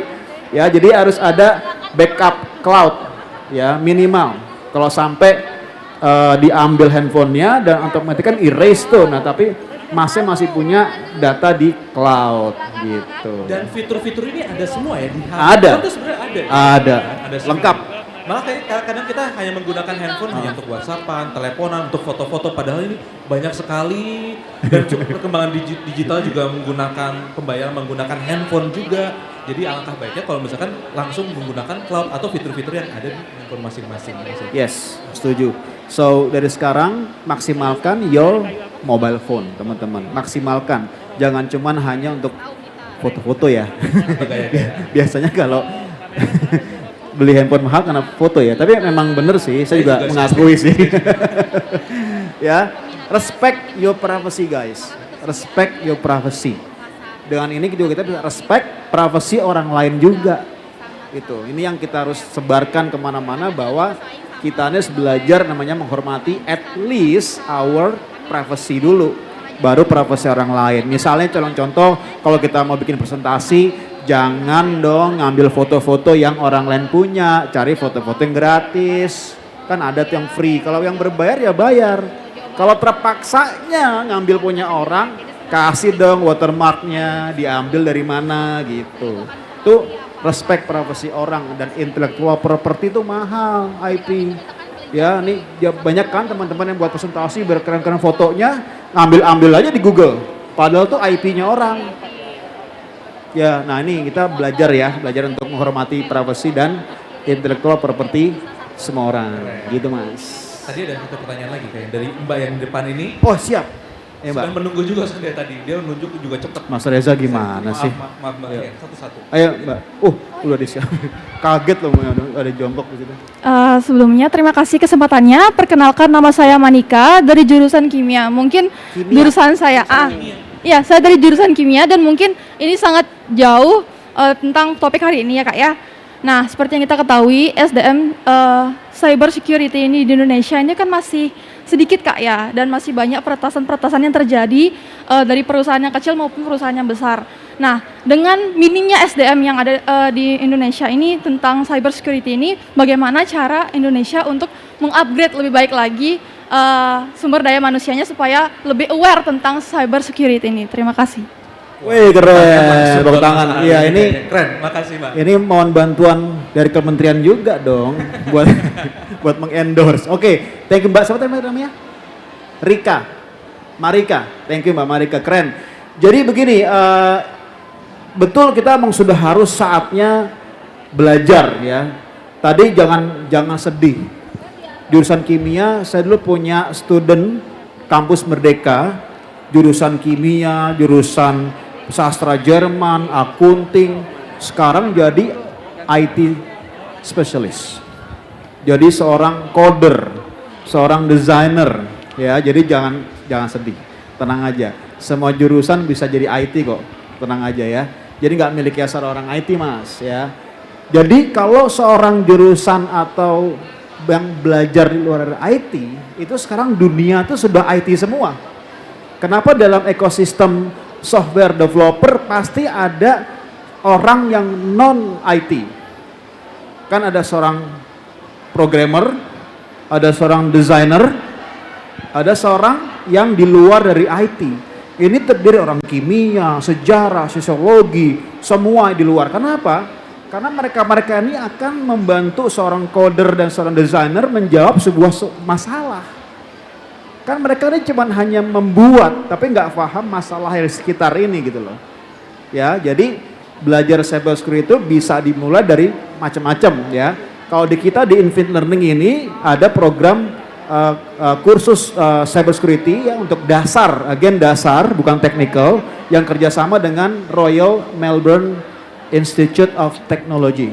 Ya, jadi harus ada backup cloud. Ya, minimal. Kalau sampai diambil handphonenya dan otomatis kan erase tuh. Nah, tapi masih punya data di cloud gitu. Dan fitur-fitur ini ada semua ya di HP. Ada. Itu sebenarnya ada. Ada. semua. Lengkap. Malah kadang kita hanya menggunakan handphone hanya untuk WhatsAppan, teleponan, untuk foto-foto. Padahal ini banyak sekali. Dan perkembangan digital juga menggunakan pembayaran menggunakan handphone juga. Jadi alangkah baiknya kalau misalkan langsung menggunakan cloud atau fitur-fitur yang ada di handphone masing-masing. Yes, setuju. So dari sekarang maksimalkan your mobile phone, teman-teman. Maksimalkan. Jangan cuman hanya untuk foto-foto ya. Biasanya kalau beli handphone mahal karena foto ya. Tapi memang bener sih, saya juga mengakui sih. Ya, respect your privacy guys. Respect your privacy. Dengan ini juga kita bisa respect privasi orang lain juga. Itu. Ini yang kita harus sebarkan kemana-mana bahwa kita harus belajar namanya menghormati at least our privacy dulu. Baru privasi orang lain. Misalnya contoh kalau kita mau bikin presentasi, jangan dong ngambil foto-foto yang orang lain punya. Cari foto-foto yang gratis. Kan ada tuh yang free. Kalau yang berbayar ya bayar. Kalau terpaksanya ngambil punya orang, kasih dong watermarknya, diambil dari mana gitu. Tuh respect privasi orang dan intellectual property itu mahal IP. Ya, nih ya banyak kan teman-teman yang buat presentasi berkeren-keren fotonya, ngambil aja di Google. Padahal tuh IP-nya orang. Ya, nah ini kita belajar untuk menghormati privasi dan intellectual property semua orang. Gitu Mas. Tadi ada satu pertanyaan lagi kayak dari Mbak yang di depan ini. Oh siap. Ya, Mbak. Sedang menunggu juga dari tadi. Dia menunjuk juga cepat. Mas Reza gimana sih? Maaf Mbak. Ya, satu-satu. Ayo Mbak. Udah disiapin. Kaget loh ada jongkok di situ. Sebelumnya terima kasih kesempatannya. Perkenalkan nama saya Manika dari jurusan kimia. Mungkin jurusan saya Iya, saya dari jurusan kimia dan mungkin ini sangat jauh tentang topik hari ini ya Kak ya. Nah, seperti yang kita ketahui SDM cyber security ini di Indonesia ini kan masih sedikit Kak ya, dan masih banyak peretasan-peretasan yang terjadi dari perusahaan yang kecil maupun perusahaan yang besar. Nah, dengan minimnya SDM yang ada di Indonesia ini tentang cyber security ini, bagaimana cara Indonesia untuk mengupgrade lebih baik lagi sumber daya manusianya supaya lebih aware tentang cyber security ini. Terima kasih. Wih keren, tepuk tangan. Iya ini keren, makasih Mbak. ini mohon bantuan dari kementerian juga dong buat buat mengendorse. Oke, thank you Mbak. Siapa tadi namanya? Rika, Marika. Thank you Mbak Marika, keren. Jadi begini, betul kita memang sudah harus saatnya belajar ya. Tadi jangan sedih. Jurusan kimia, saya dulu punya student kampus Merdeka, jurusan kimia, jurusan sastra Jerman, akunting, sekarang jadi IT specialist. Jadi seorang coder, seorang designer, ya. Jadi jangan sedih, tenang aja. Semua jurusan bisa jadi IT kok, tenang aja ya. Jadi nggak milik dasar orang IT mas, ya. Jadi kalau seorang jurusan atau yang belajar di luar IT, itu sekarang dunia itu sudah IT semua. Kenapa dalam ekosistem software developer pasti ada orang yang non IT. Kan ada seorang programmer, ada seorang designer, ada seorang yang di luar dari IT. Ini terdiri orang kimia, sejarah, sosiologi, semua di luar. Kenapa? Karena mereka ini akan membantu seorang coder dan seorang designer menjawab sebuah masalah. Kan mereka ini cuma hanya membuat, tapi nggak paham masalah yang sekitar ini gitu loh. Ya, jadi belajar cyber security itu bisa dimulai dari macam-macam ya. Kalau di kita di Infinite Learning ini ada program kursus cyber security ya untuk dasar, again dasar bukan technical, yang kerjasama dengan Royal Melbourne Institute of Technology.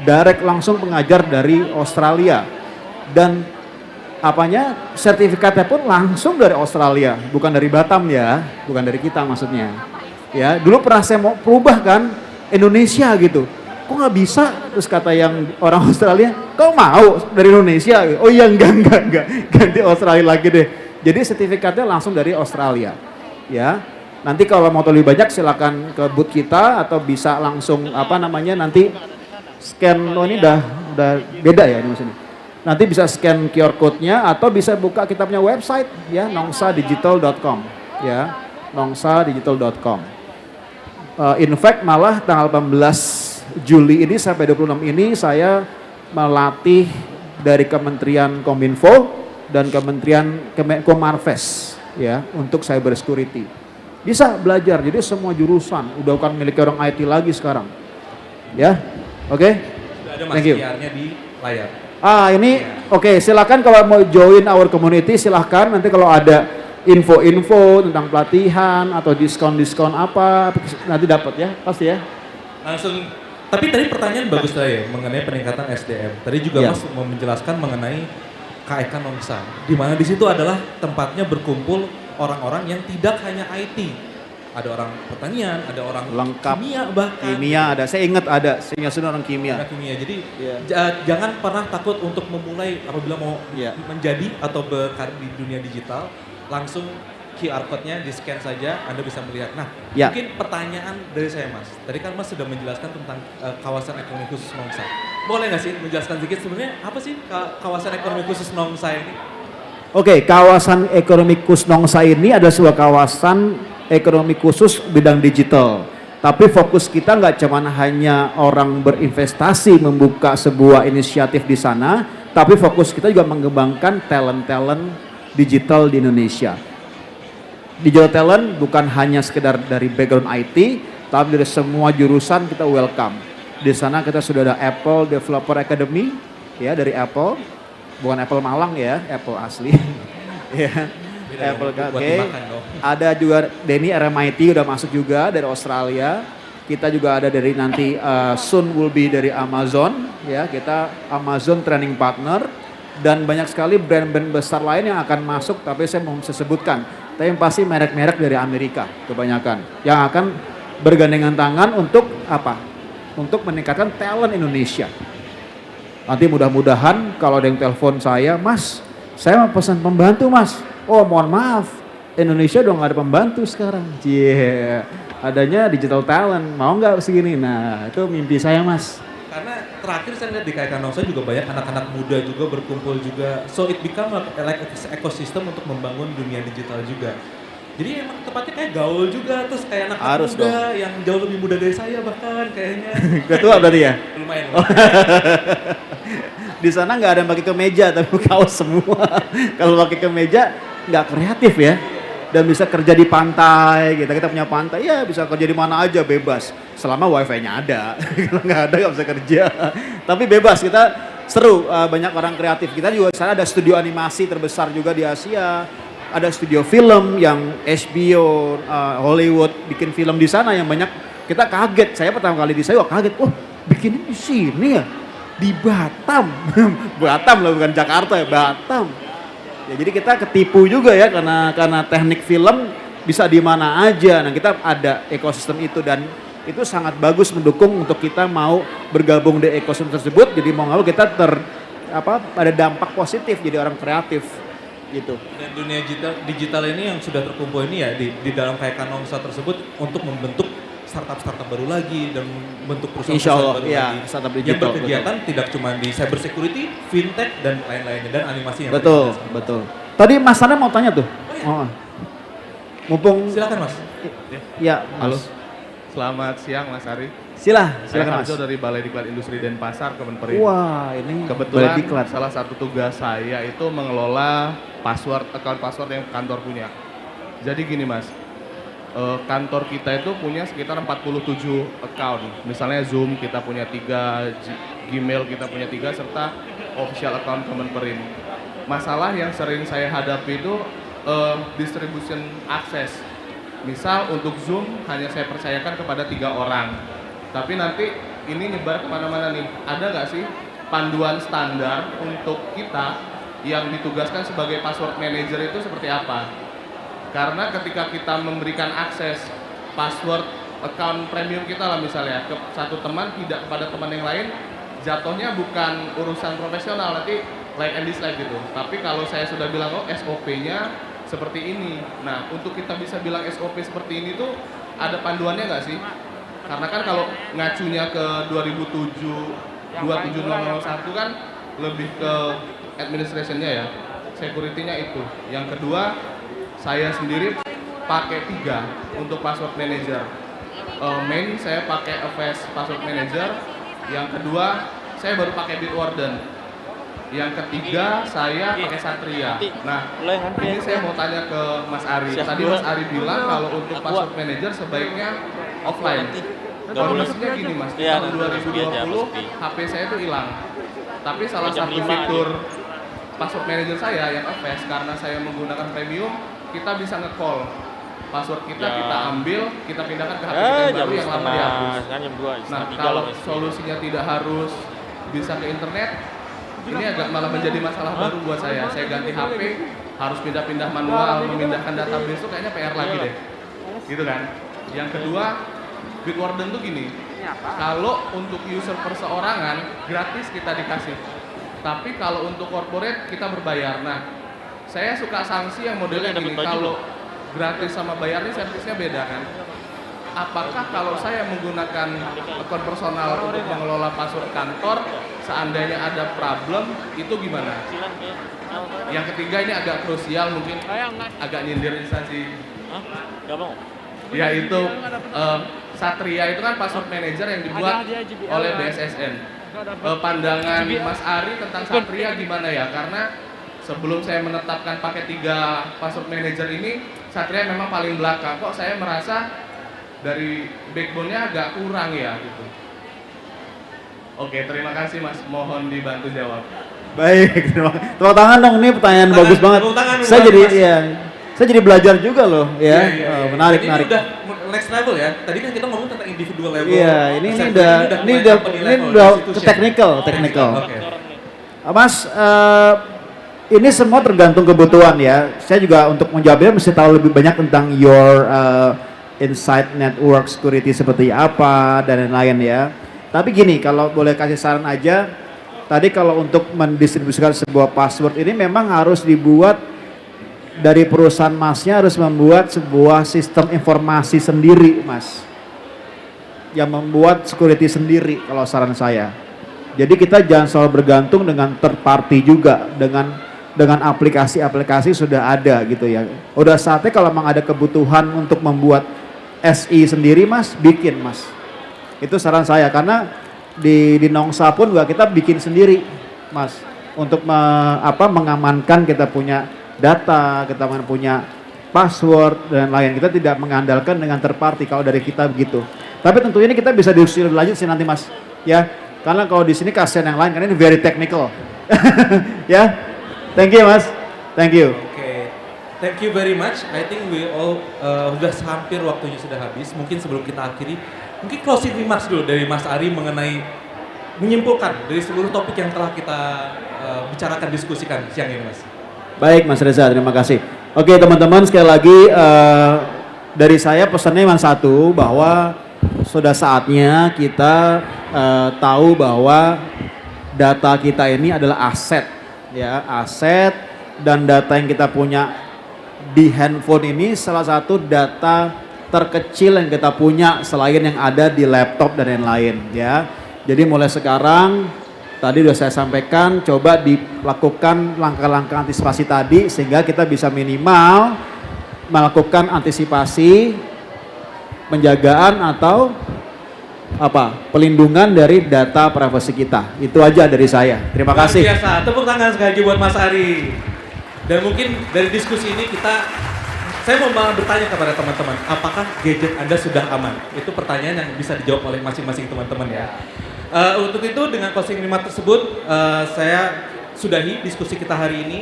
Direct langsung pengajar dari Australia dan sertifikatnya pun langsung dari Australia, bukan dari Batam ya, bukan dari kita maksudnya. Ya, dulu pernah saya mau berubah kan Indonesia gitu. Kok nggak bisa? Terus kata yang orang Australia, kau mau dari Indonesia? Oh iya enggak, ganti Australia lagi deh. Jadi sertifikatnya langsung dari Australia. Ya, nanti kalau mau tahu lebih banyak silakan ke booth kita atau bisa langsung nanti scan. Oh ini udah beda ya ini maksudnya. Nanti bisa scan QR code-nya atau bisa buka kita punya website ya, nongsadigital.com ya, nongsadigital.com. In fact malah tanggal 18 Juli ini sampai 26 ini saya melatih dari Kementerian Kominfo dan Kementerian Komarves ya untuk cyber security. Bisa belajar, jadi semua jurusan udah bukan milik orang IT lagi sekarang. Ya. Oke. Sudah ada Thank you. PR-nya di layar. Ini oke, silakan kalau mau join our community silahkan, nanti kalau ada info-info tentang pelatihan atau diskon-diskon apa nanti dapat ya, pasti ya. Langsung, tapi tadi pertanyaan bagus saya mengenai peningkatan SDM. Tadi juga Ya. Mas mau menjelaskan mengenai KEK Nongsa, di mana di situ adalah tempatnya berkumpul orang-orang yang tidak hanya IT. Ada orang pertanian, ada orang Lengkap. kimia bahkan. Kimia ada, saya ingat ada, sehingga sudah orang kimia. Ada kimia. Jadi Iya. jangan pernah takut untuk memulai apabila mau Iya. menjadi atau berkarir di dunia digital, langsung QR code-nya di scan saja, Anda bisa melihat. Nah, Ya. mungkin pertanyaan dari saya Mas. Tadi kan Mas sudah menjelaskan tentang kawasan ekonomi khusus Nongsa. Boleh nggak sih menjelaskan sedikit sebenarnya apa sih kawasan ekonomi khusus Nongsa ini? Oke, kawasan ekonomi khusus Nongsa ini adalah sebuah kawasan ekonomi khusus bidang digital. Tapi fokus kita nggak cuma hanya orang berinvestasi membuka sebuah inisiatif di sana, tapi fokus kita juga mengembangkan talent-talent digital di Indonesia. Digital talent bukan hanya sekedar dari background IT, tapi dari semua jurusan kita welcome. Di sana kita sudah ada Apple Developer Academy, ya dari Apple, bukan Apple Malang ya, Apple asli. Ya. Beda Apple dong, buat oke. dimakan dong. Ada juga Denny RMIT udah masuk juga dari Australia. Kita juga ada dari nanti soon will be dari Amazon ya. Kita Amazon training partner dan banyak sekali brand-brand besar lain yang akan masuk tapi saya mau sebutkan. Tapi yang pasti merek-merek dari Amerika kebanyakan yang akan bergandengan tangan untuk apa? Untuk meningkatkan talent Indonesia. Nanti mudah-mudahan kalau ada yang telepon saya, Mas, saya mau pesan pembantu mas. Oh mohon maaf, Indonesia udah nggak ada pembantu sekarang. Adanya digital talent, mau nggak segini? Nah itu mimpi saya mas. Karena terakhir saya lihat di KK Nongsa juga banyak anak-anak muda juga berkumpul juga. So it become like ekosistem untuk membangun dunia digital juga. Jadi emang tepatnya kayak gaul juga, terus kayak anak Harus muda dong. yang jauh lebih muda dari saya bahkan kayaknya. Udah tua berarti ya? Lumayan. Di sana nggak ada yang pakai kemeja tapi kaos semua. Kalau pakai kemeja nggak kreatif ya. Dan bisa kerja di pantai, kita punya pantai, ya bisa kerja di mana aja bebas. Selama wifi-nya ada, kalau nggak ada nggak bisa kerja. Tapi bebas, kita seru, banyak orang kreatif. Kita juga sana ada studio animasi terbesar juga di Asia. Ada studio film yang HBO, Hollywood bikin film di sana yang banyak. Kita kaget, saya pertama kali di sana kaget, oh bikinnya di sini ya, di Batam. Batam loh bukan Jakarta ya, Batam. Ya, jadi kita ketipu juga ya karena teknik film bisa di mana aja. Nah kita ada ekosistem itu dan itu sangat bagus mendukung untuk kita mau bergabung di ekosistem tersebut. Jadi mau nggak mau kita ada dampak positif jadi orang kreatif gitu. Dan dunia digital ini yang sudah terkumpul ini ya di dalam KK Nongsa tersebut untuk membentuk startup baru lagi dan bentuk Insya Allah, perusahaan baru ya, lagi. startup Yang digital, berkegiatan tidak cuma di cyber security, fintech dan lain-lainnya dan animasi yang Betul, tadi kita betul. Tadi Mas Sana mau tanya tuh. Oh. Mumpung Silakan Mas. ya, Halo, Mas. selamat siang Mas Ari. Silakan Saya Mas. Harjo dari Balai Diklat Industri Denpasar, Kemenperin. Wah, ini Kebetulan Balai Diklat. salah satu tugas saya itu mengelola account password yang kantor punya. Jadi gini Mas, kantor kita itu punya sekitar 47 account. Misalnya Zoom kita punya 3, Gmail kita punya 3, serta official account Kemenperin. Masalah yang sering saya hadapi itu distribution access. Misal untuk Zoom hanya saya percayakan kepada 3 orang. Tapi nanti ini nyebar kemana-mana nih. Ada nggak sih panduan standar untuk kita yang ditugaskan sebagai password manager itu seperti apa? Karena ketika kita memberikan akses password account premium kita lah misalnya ke satu teman tidak kepada teman yang lain, jatuhnya bukan urusan profesional, nanti like and dislike gitu. Tapi kalau saya sudah bilang oh SOP-nya seperti ini. Nah untuk kita bisa bilang SOP seperti ini tuh ada panduannya nggak sih? Karena kan kalau ngacunya ke 27001 kan lebih ke administration-nya ya, security-nya itu. Yang kedua, saya sendiri pakai 3 untuk password manager. Main saya pakai Avast Password Manager. Yang kedua, saya baru pakai Bitwarden. Yang ketiga, saya pakai Satria. Nah, ini saya mau tanya ke Mas Ari. Tadi Mas Ari bilang kalau untuk password manager sebaiknya offline. Kondisinya gini Mas, di tahun 2020 HP saya itu hilang. Tapi salah satu fitur password manager saya yang Avast, karena saya menggunakan premium, kita bisa nge-call password kita ambil, kita pindahkan ke HP kita yang baru yang lama dihapus. Nah, kalau solusinya tidak harus bisa ke internet, ini agak malah menjadi masalah baru buat saya. Saya ganti HP, harus pindah-pindah manual, memindahkan database itu kayaknya PR lagi deh. Gitu kan. Yang kedua, Bitwarden tuh gini, kalau untuk user perseorangan gratis kita dikasih, tapi kalau untuk corporate kita berbayar. Nah, saya suka sanksi yang modelnya gini, kalau gratis sama bayar ini servisnya beda kan. Apakah kalau saya menggunakan akun personal untuk mengelola password kantor, seandainya ada problem, itu gimana? Yang ketiga ini agak krusial, mungkin agak nyindir instansi. Yaitu Satria itu kan password manager yang dibuat oleh BSSN. Pandangan Mas Ari tentang Satria gimana ya? Karena sebelum saya menetapkan pakai 3 password manager ini, Satria memang paling belakang. Kok saya merasa dari backbone-nya agak kurang ya gitu. Oke, terima kasih Mas. Mohon dibantu jawab. Baik, tepuk tangan dong, ini pertanyaan bagus banget. Saya jadi saya jadi belajar juga loh ya. Menarik. Ini udah next level ya. Tadi kan kita ngomong tentang individual level. Iya, ini udah ke technical. Oke. Mas, ini semua tergantung kebutuhan ya. Saya juga untuk menjawabnya mesti tahu lebih banyak tentang your inside network security seperti apa dan lain-lain ya. Tapi gini, kalau boleh kasih saran aja, tadi kalau untuk mendistribusikan sebuah password ini memang harus dibuat dari perusahaan Masnya harus membuat sebuah sistem informasi sendiri, Mas. Yang membuat security sendiri kalau saran saya. Jadi kita jangan selalu bergantung dengan third party juga, dengan aplikasi-aplikasi sudah ada gitu ya. Udah saatnya kalau memang ada kebutuhan untuk membuat SI sendiri, Mas, bikin, Mas. Itu saran saya karena di Nongsa pun juga kita bikin sendiri, Mas, untuk mengamankan kita punya data, kita punya password dan lain. Kita tidak mengandalkan dengan third party kalau dari kita begitu. Tapi tentunya ini kita bisa diskusi lebih lanjut sih nanti, Mas. Ya, karena kalau di sini kasihan yang lain karena ini very technical. Ya, thank you, Mas. Thank you. Oke, thank you very much. I think we all sudah hampir waktunya sudah habis. Mungkin sebelum kita akhiri, mungkin closing remarks dulu dari Mas Ari mengenai menyimpulkan dari seluruh topik yang telah kita bicarakan, diskusikan siang ini, Mas. Baik, Mas Reza, terima kasih. Oke, teman-teman, sekali lagi dari saya pesannya cuma satu, bahwa sudah saatnya kita tahu bahwa data kita ini adalah aset, ya, aset, dan data yang kita punya di handphone ini salah satu data terkecil yang kita punya selain yang ada di laptop dan lain-lain, ya. Jadi mulai sekarang, tadi sudah saya sampaikan, coba dilakukan langkah-langkah antisipasi tadi sehingga kita bisa minimal melakukan antisipasi, penjagaan atau pelindungan dari data privasi kita. Itu aja dari saya. Terima kasih. Luar biasa, tepuk tangan sekali lagi buat Mas Ari. Dan mungkin dari diskusi ini saya mau bertanya kepada teman-teman, apakah gadget Anda sudah aman? Itu pertanyaan yang bisa dijawab oleh masing-masing teman-teman ya. Untuk itu dengan closing remark tersebut saya sudahi diskusi kita hari ini.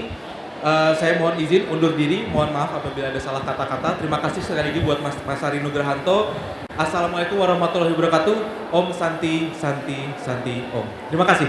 Saya mohon izin undur diri, mohon maaf apabila ada salah kata-kata. Terima kasih sekali lagi buat Mas Ari Nugrahanto. Assalamualaikum warahmatullahi wabarakatuh. Om Santi Santi Santi Om. Terima kasih.